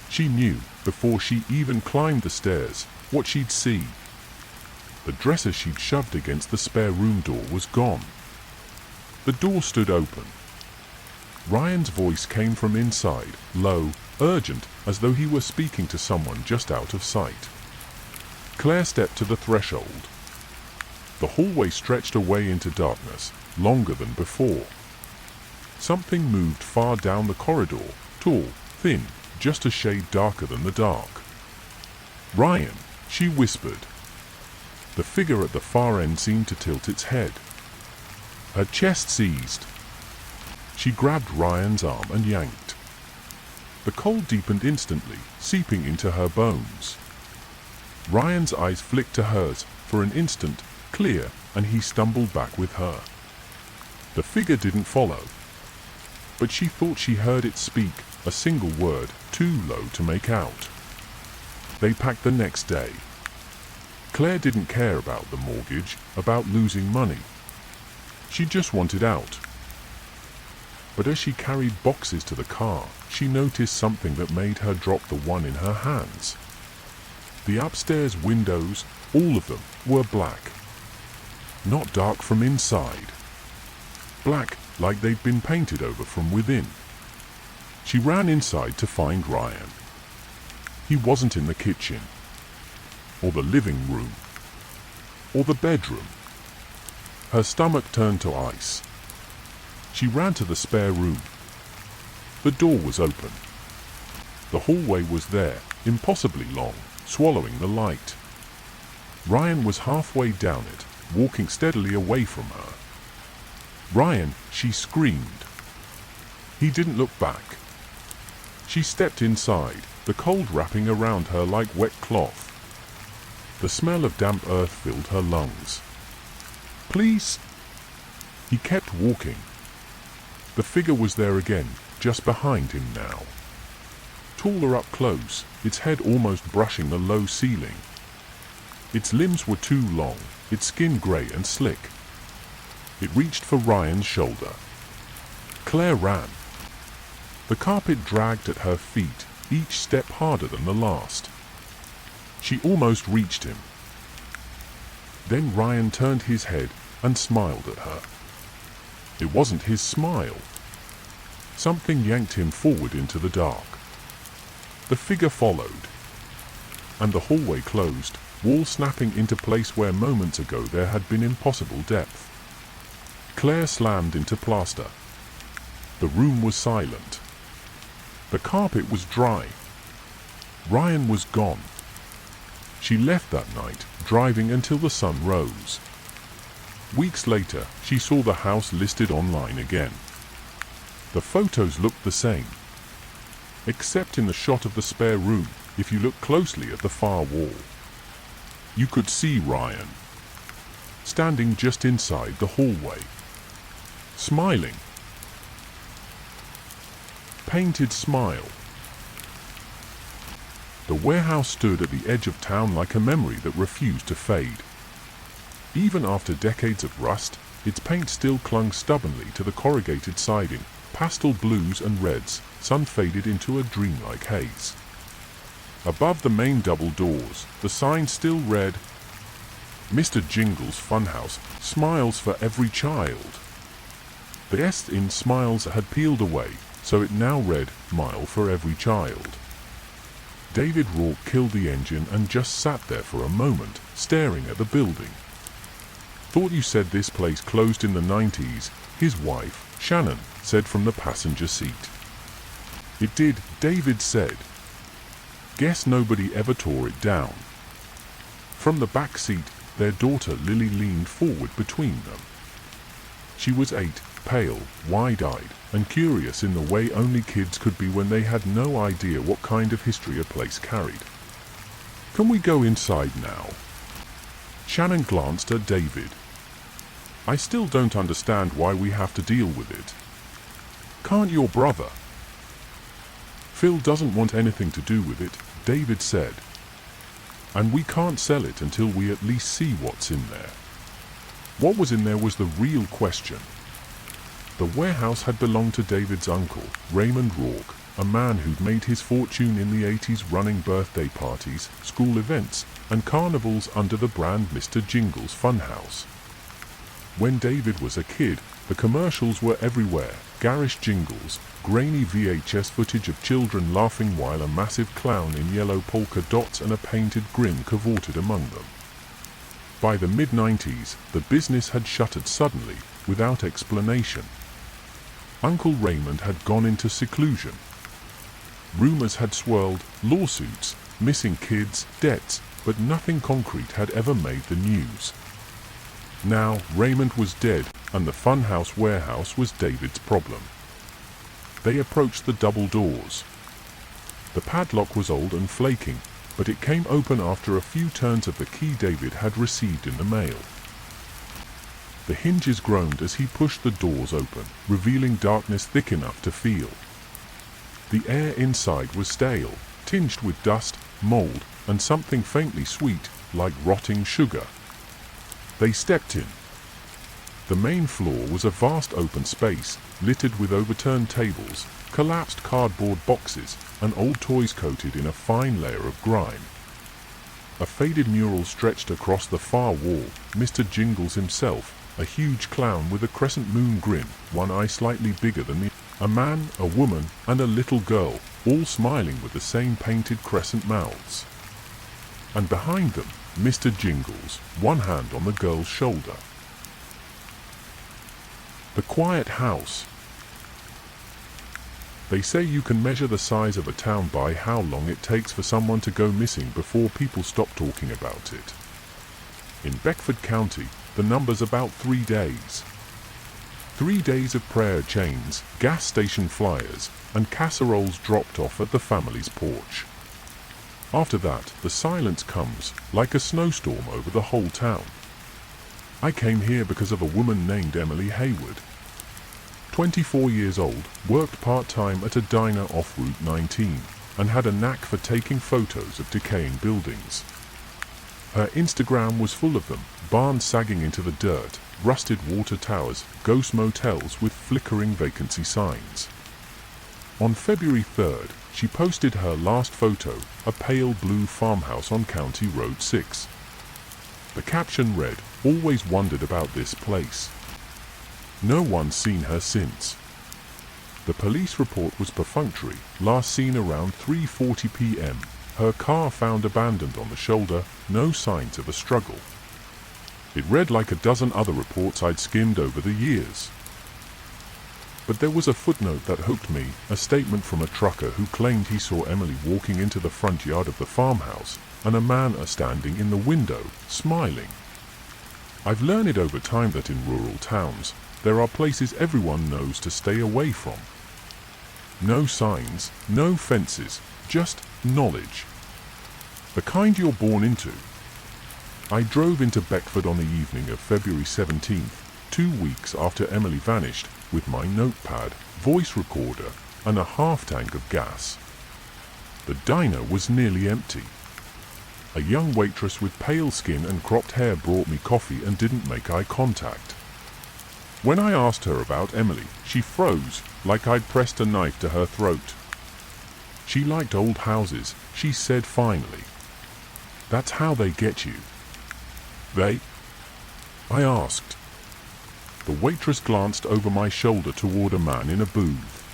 Speaker 1: She knew, before she even climbed the stairs, what she'd see. The dresser she'd shoved against the spare room door was gone. The door stood open. Ryan's voice came from inside, low, urgent, as though he were speaking to someone just out of sight. Claire stepped to the threshold. The hallway stretched away into darkness, longer than before. Something moved far down the corridor, tall, thin, just a shade darker than the dark. "Ryan," she whispered. The figure at the far end seemed to tilt its head. Her chest seized. She grabbed Ryan's arm and yanked. The cold deepened instantly, seeping into her bones. Ryan's eyes flicked to hers, for an instant, clear, and he stumbled back with her. The figure didn't follow. But she thought she heard it speak, a single word too low to make out. They packed the next day. Claire didn't care about the mortgage, about losing money. She just wanted out. But as she carried boxes to the car, she noticed something that made her drop the one in her hands. The upstairs windows, all of them, were black. Not dark from inside. Black, like they'd been painted over from within. She ran inside to find Ryan. He wasn't in the kitchen, or the living room, or the bedroom. Her stomach turned to ice. She ran to the spare room. The door was open. The hallway was there, impossibly long, swallowing the light. Ryan was halfway down it, walking steadily away from her. "Ryan!" she screamed. He didn't look back. She stepped inside, the cold wrapping around her like wet cloth. The smell of damp earth filled her lungs. "Please!" He kept walking. The figure was there again, just behind him now. Taller up close, its head almost brushing the low ceiling. Its limbs were too long, its skin grey and slick. It reached for Ryan's shoulder. Claire ran. The carpet dragged at her feet, each step harder than the last. She almost reached him. Then Ryan turned his head and smiled at her. It wasn't his smile. Something yanked him forward into the dark. The figure followed, and the hallway closed, wall snapping into place where moments ago there had been impossible depth. Claire slammed into plaster. The room was silent. The carpet was dry. Ryan was gone. She left that night, driving until the sun rose. Weeks later, she saw the house listed online again. The photos looked the same, except in the shot of the spare room. If you look closely at the far wall, you could see Ryan, standing just inside the hallway, smiling. Painted smile. The warehouse stood at the edge of town like a memory that refused to fade. Even after decades of rust, its paint still clung stubbornly to the corrugated siding. Pastel blues and reds, sun faded into a dreamlike haze. Above the main double doors, the sign still read, "Mr. Jingle's Funhouse, smiles for every child." The S in smiles had peeled away, so it now read, "Mile for every child." David Rourke killed the engine and just sat there for a moment, staring at the building. "Thought you said this place closed in the 90s, his wife, Shannon, said from the passenger seat. "It did," David said. "Guess nobody ever tore it down." From the back seat, their daughter Lily leaned forward between them. She was 8, pale, wide-eyed, and curious in the way only kids could be when they had no idea what kind of history a place carried. "Can we go inside now?" Shannon glanced at David. "I still don't understand why we have to deal with it. Can't your brother?" "Phil doesn't want anything to do with it," David said. "And we can't sell it until we at least see what's in there." What was in there was the real question. The warehouse had belonged to David's uncle, Raymond Rourke, a man who'd made his fortune in the 80s running birthday parties, school events, and carnivals under the brand Mr. Jingle's Funhouse. When David was a kid, the commercials were everywhere, garish jingles, grainy VHS footage of children laughing while a massive clown in yellow polka dots and a painted grin cavorted among them. By the mid-90s, the business had shuttered suddenly, without explanation. Uncle Raymond had gone into seclusion. Rumors had swirled, lawsuits, missing kids, debts, but nothing concrete had ever made the news. Now, Raymond was dead, and the Funhouse warehouse was David's problem. They approached the double doors. The padlock was old and flaking, but it came open after a few turns of the key David had received in the mail. The hinges groaned as he pushed the doors open, revealing darkness thick enough to feel. The air inside was stale, tinged with dust, mold, and something faintly sweet, like rotting sugar. They stepped in. The main floor was a vast open space, littered with overturned tables, collapsed cardboard boxes, and old toys coated in a fine layer of grime. A faded mural stretched across the far wall, Mr. Jingles himself, a huge clown with a crescent moon grin, one eye slightly bigger than the a man, a woman, and a little girl, all smiling with the same painted crescent mouths. And behind them, Mr. Jingles, one hand on the girl's shoulder. The quiet house. They say you can measure the size of a town by how long it takes for someone to go missing before people stop talking about it. In Beckford County, the number's about 3 days. 3 days of prayer chains, gas station flyers, and casseroles dropped off at the family's porch. After that, the silence comes, like a snowstorm over the whole town. I came here because of a woman named Emily Hayward. 24 years old, worked part-time at a diner off Route 19, and had a knack for taking photos of decaying buildings. Her Instagram was full of them, barns sagging into the dirt, rusted water towers, ghost motels with flickering vacancy signs. On February 3rd, she posted her last photo, a pale blue farmhouse on County Road 6. The caption read, "Always wondered about this place." No one's seen her since. The police report was perfunctory, last seen around 3:40 p.m. Her car found abandoned on the shoulder, no signs of a struggle. It read like a dozen other reports I'd skimmed over the years. But there was a footnote that hooked me, a statement from a trucker who claimed he saw Emily walking into the front yard of the farmhouse, and a man standing in the window, smiling. I've learned it over time that in rural towns, there are places everyone knows to stay away from. No signs, no fences, just knowledge. The kind you're born into. I drove into Beckford on the evening of February 17th, 2 weeks after Emily vanished, with my notepad, voice recorder, and a half-tank of gas. The diner was nearly empty. A young waitress with pale skin and cropped hair brought me coffee and didn't make eye contact. When I asked her about Emily, she froze, like I'd pressed a knife to her throat. She liked old houses, she said finally. That's how they get you. They? I asked. The waitress glanced over my shoulder toward a man in a booth.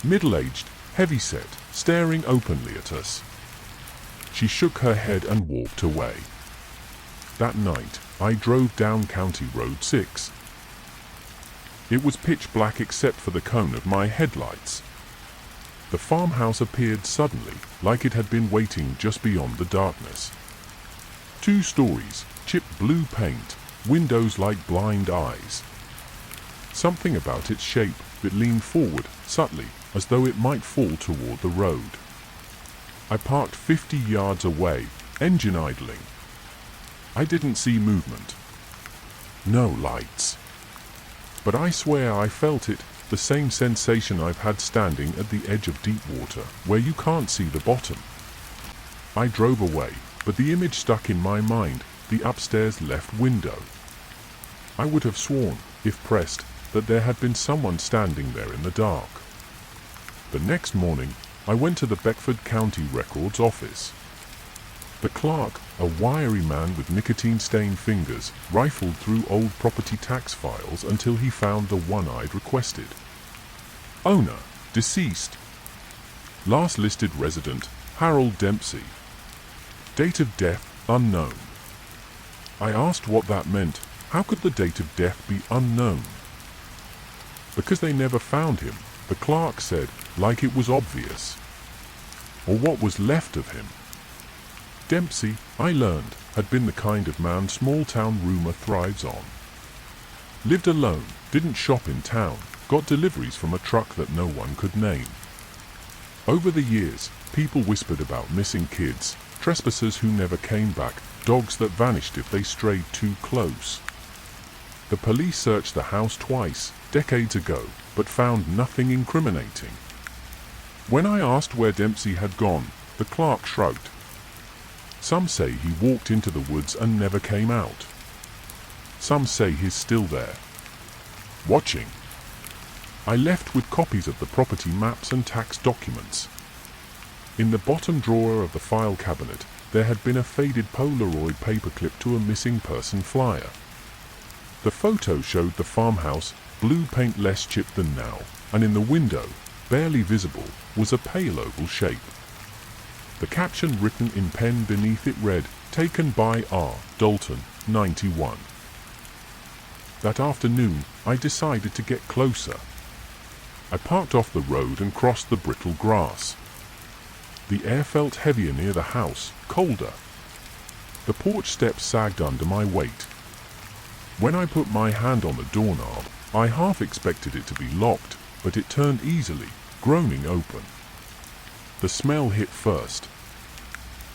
Speaker 1: Middle-aged, heavy-set, staring openly at us. She shook her head and walked away. That night, I drove down County Road 6. It was pitch black except for the cone of my headlights. The farmhouse appeared suddenly, like it had been waiting just beyond the darkness. 2 stories, chipped blue paint, windows like blind eyes. Something about its shape, it leaned forward, subtly, as though it might fall toward the road. I parked 50 yards away, engine idling. I didn't see movement. No lights. But I swear I felt it, the same sensation I've had standing at the edge of deep water, where you can't see the bottom. I drove away, but the image stuck in my mind, the upstairs left window. I would have sworn, if pressed, that there had been someone standing there in the dark. The next morning, I went to the Beckford County Records office. The clerk, a wiry man with nicotine-stained fingers, rifled through old property tax files until he found the one I'd requested. Owner, deceased. Last listed resident, Harold Dempsey. Date of death, unknown. I asked what that meant. How could the date of death be unknown? Because they never found him, the clerk said, like it was obvious. Or what was left of him. Dempsey, I learned, had been the kind of man small-town rumor thrives on. Lived alone, didn't shop in town, got deliveries from a truck that no one could name. Over the years, people whispered about missing kids, trespassers who never came back, dogs that vanished if they strayed too close. The police searched the house twice, decades ago, but found nothing incriminating. When I asked where Dempsey had gone, the clerk shrugged. Some say he walked into the woods and never came out. Some say he's still there, watching. I left with copies of the property maps and tax documents. In the bottom drawer of the file cabinet, there had been a faded Polaroid paperclip to a missing person flyer. The photo showed the farmhouse, blue paint less chipped than now, and in the window, barely visible, was a pale oval shape. The caption written in pen beneath it read, "Taken by R. Dalton, 91. That afternoon, I decided to get closer. I parked off the road and crossed the brittle grass. The air felt heavier near the house, colder. The porch steps sagged under my weight. When I put my hand on the doorknob, I half expected it to be locked, but it turned easily, groaning open. The smell hit first.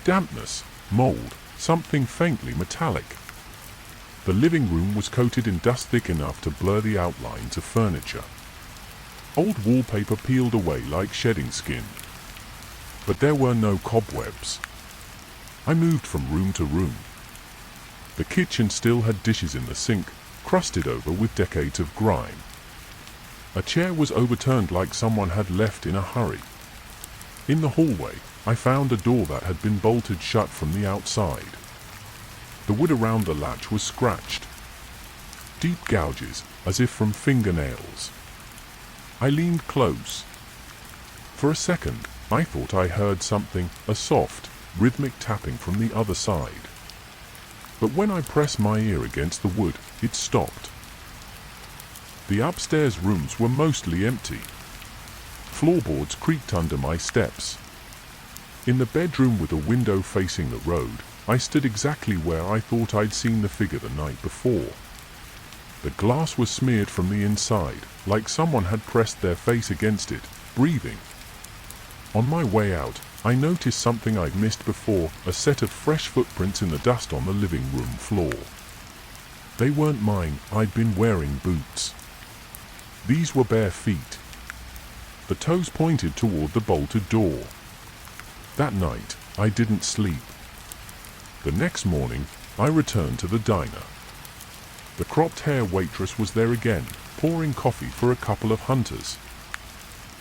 Speaker 1: Dampness, mold, something faintly metallic. The living room was coated in dust thick enough to blur the outlines of furniture. Old wallpaper peeled away like shedding skin. But there were no cobwebs. I moved from room to room. The kitchen still had dishes in the sink, crusted over with decades of grime. A chair was overturned like someone had left in a hurry. In the hallway, I found a door that had been bolted shut from the outside. The wood around the latch was scratched. Deep gouges, as if from fingernails. I leaned close. For a second, I thought I heard something, a soft, rhythmic tapping from the other side. But when I pressed my ear against the wood, it stopped. The upstairs rooms were mostly empty. Floorboards creaked under my steps. In the bedroom with a window facing the road, I stood exactly where I thought I'd seen the figure the night before. The glass was smeared from the inside, like someone had pressed their face against it, breathing. On my way out, I noticed something I'd missed before, a set of fresh footprints in the dust on the living room floor. They weren't mine, I'd been wearing boots. These were bare feet. The toes pointed toward the bolted door. That night, I didn't sleep. The next morning, I returned to the diner. The cropped-hair waitress was there again, pouring coffee for a couple of hunters.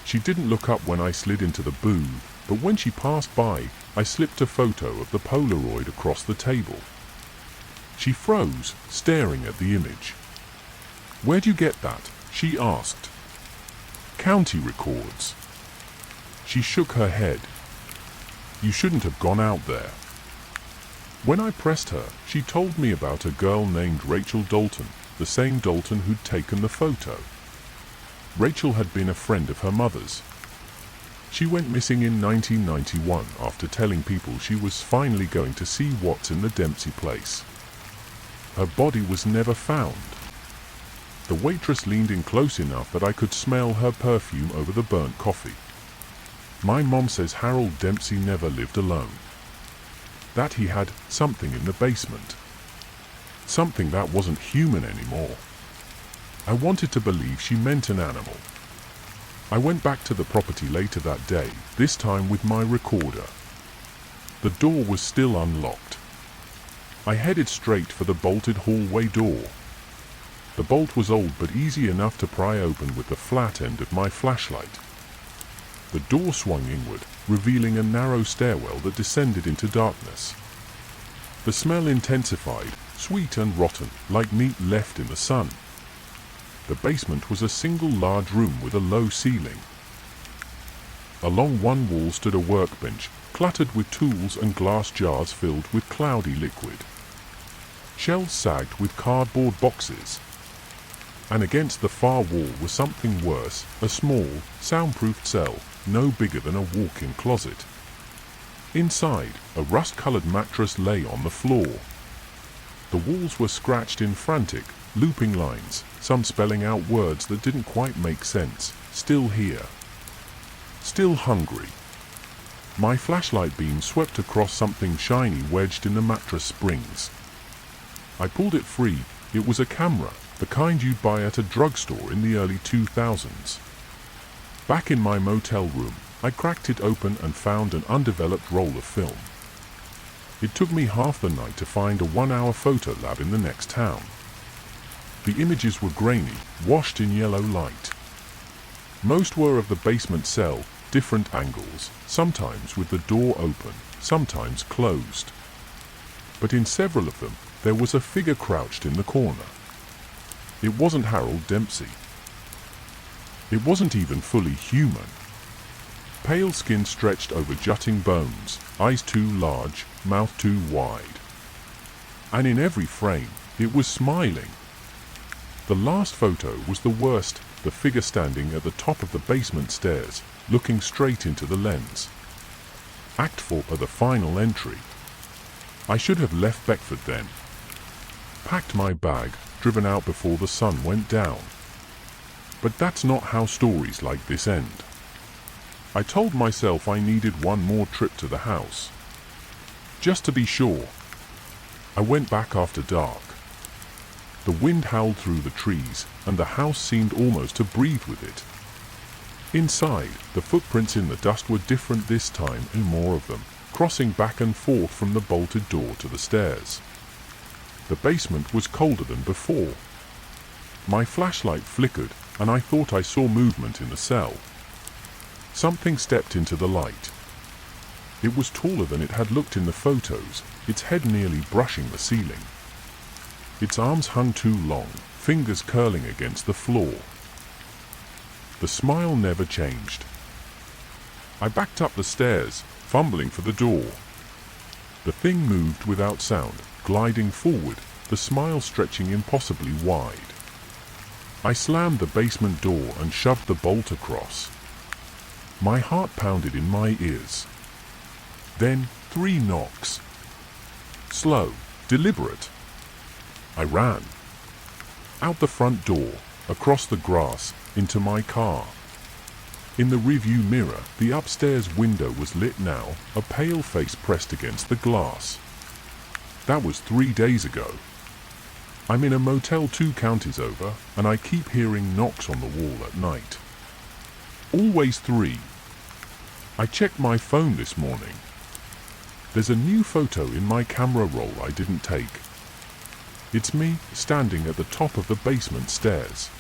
Speaker 1: She didn't look up when I slid into the booth, but when she passed by, I slipped a photo of the Polaroid across the table. She froze, staring at the image. "Where'd you get that?" she asked. "County records." She shook her head. "You shouldn't have gone out there." When I pressed her, she told me about a girl named Rachel Dalton, the same Dalton who'd taken the photo. Rachel had been a friend of her mother's. She went missing in 1991 after telling people she was finally going to see what's in the Dempsey place. Her body was never found. The waitress leaned in close enough that I could smell her perfume over the burnt coffee. My mom says Harold Dempsey never lived alone. That he had something in the basement. Something that wasn't human anymore. I wanted to believe she meant an animal. I went back to the property later that day, this time with my recorder. The door was still unlocked. I headed straight for the bolted hallway door. The bolt was old but easy enough to pry open with the flat end of my flashlight. The door swung inward, revealing a narrow stairwell that descended into darkness. The smell intensified, sweet and rotten, like meat left in the sun. The basement was a single large room with a low ceiling. Along one wall stood a workbench, cluttered with tools and glass jars filled with cloudy liquid. Shelves sagged with cardboard boxes. And against the far wall was something worse, a small, soundproofed cell, no bigger than a walk-in closet. Inside, a rust-colored mattress lay on the floor. The walls were scratched in frantic, looping lines, some spelling out words that didn't quite make sense. Still here. Still hungry. My flashlight beam swept across something shiny wedged in the mattress springs. I pulled it free. It was a camera, the kind you'd buy at a drugstore in the early 2000s. Back in my motel room, I cracked it open and found an undeveloped roll of film. It took me half the night to find a 1-hour photo lab in the next town. The images were grainy, washed in yellow light. Most were of the basement cell, different angles, sometimes with the door open, sometimes closed. But in several of them, there was a figure crouched in the corner. It wasn't Harold Dempsey. It wasn't even fully human. Pale skin stretched over jutting bones, eyes too large, mouth too wide. And in every frame, it was smiling. The last photo was the worst, the figure standing at the top of the basement stairs, looking straight into the lens. Act 4 of the final entry. I should have left Beckford then. Packed my bag, driven out before the sun went down. But that's not how stories like this end. I told myself I needed one more trip to the house. Just to be sure. I went back after dark. The wind howled through the trees, and the house seemed almost to breathe with it. Inside, the footprints in the dust were different this time, and more of them, crossing back and forth from the bolted door to the stairs. The basement was colder than before. My flashlight flickered, and I thought I saw movement in the cell. Something stepped into the light. It was taller than it had looked in the photos, its head nearly brushing the ceiling. Its arms hung too long, fingers curling against the floor. The smile never changed. I backed up the stairs, fumbling for the door. The thing moved without sound, gliding forward, the smile stretching impossibly wide. I slammed the basement door and shoved the bolt across. My heart pounded in my ears. Then 3 knocks. Slow, deliberate. I ran. Out the front door, across the grass, into my car. In the rearview mirror, the upstairs window was lit now, a pale face pressed against the glass. That was 3 days ago. I'm in a motel 2 counties over, and I keep hearing knocks on the wall at night. Always 3. I checked my phone this morning. There's a new photo in my camera roll I didn't take. It's me, standing at the top of the basement stairs.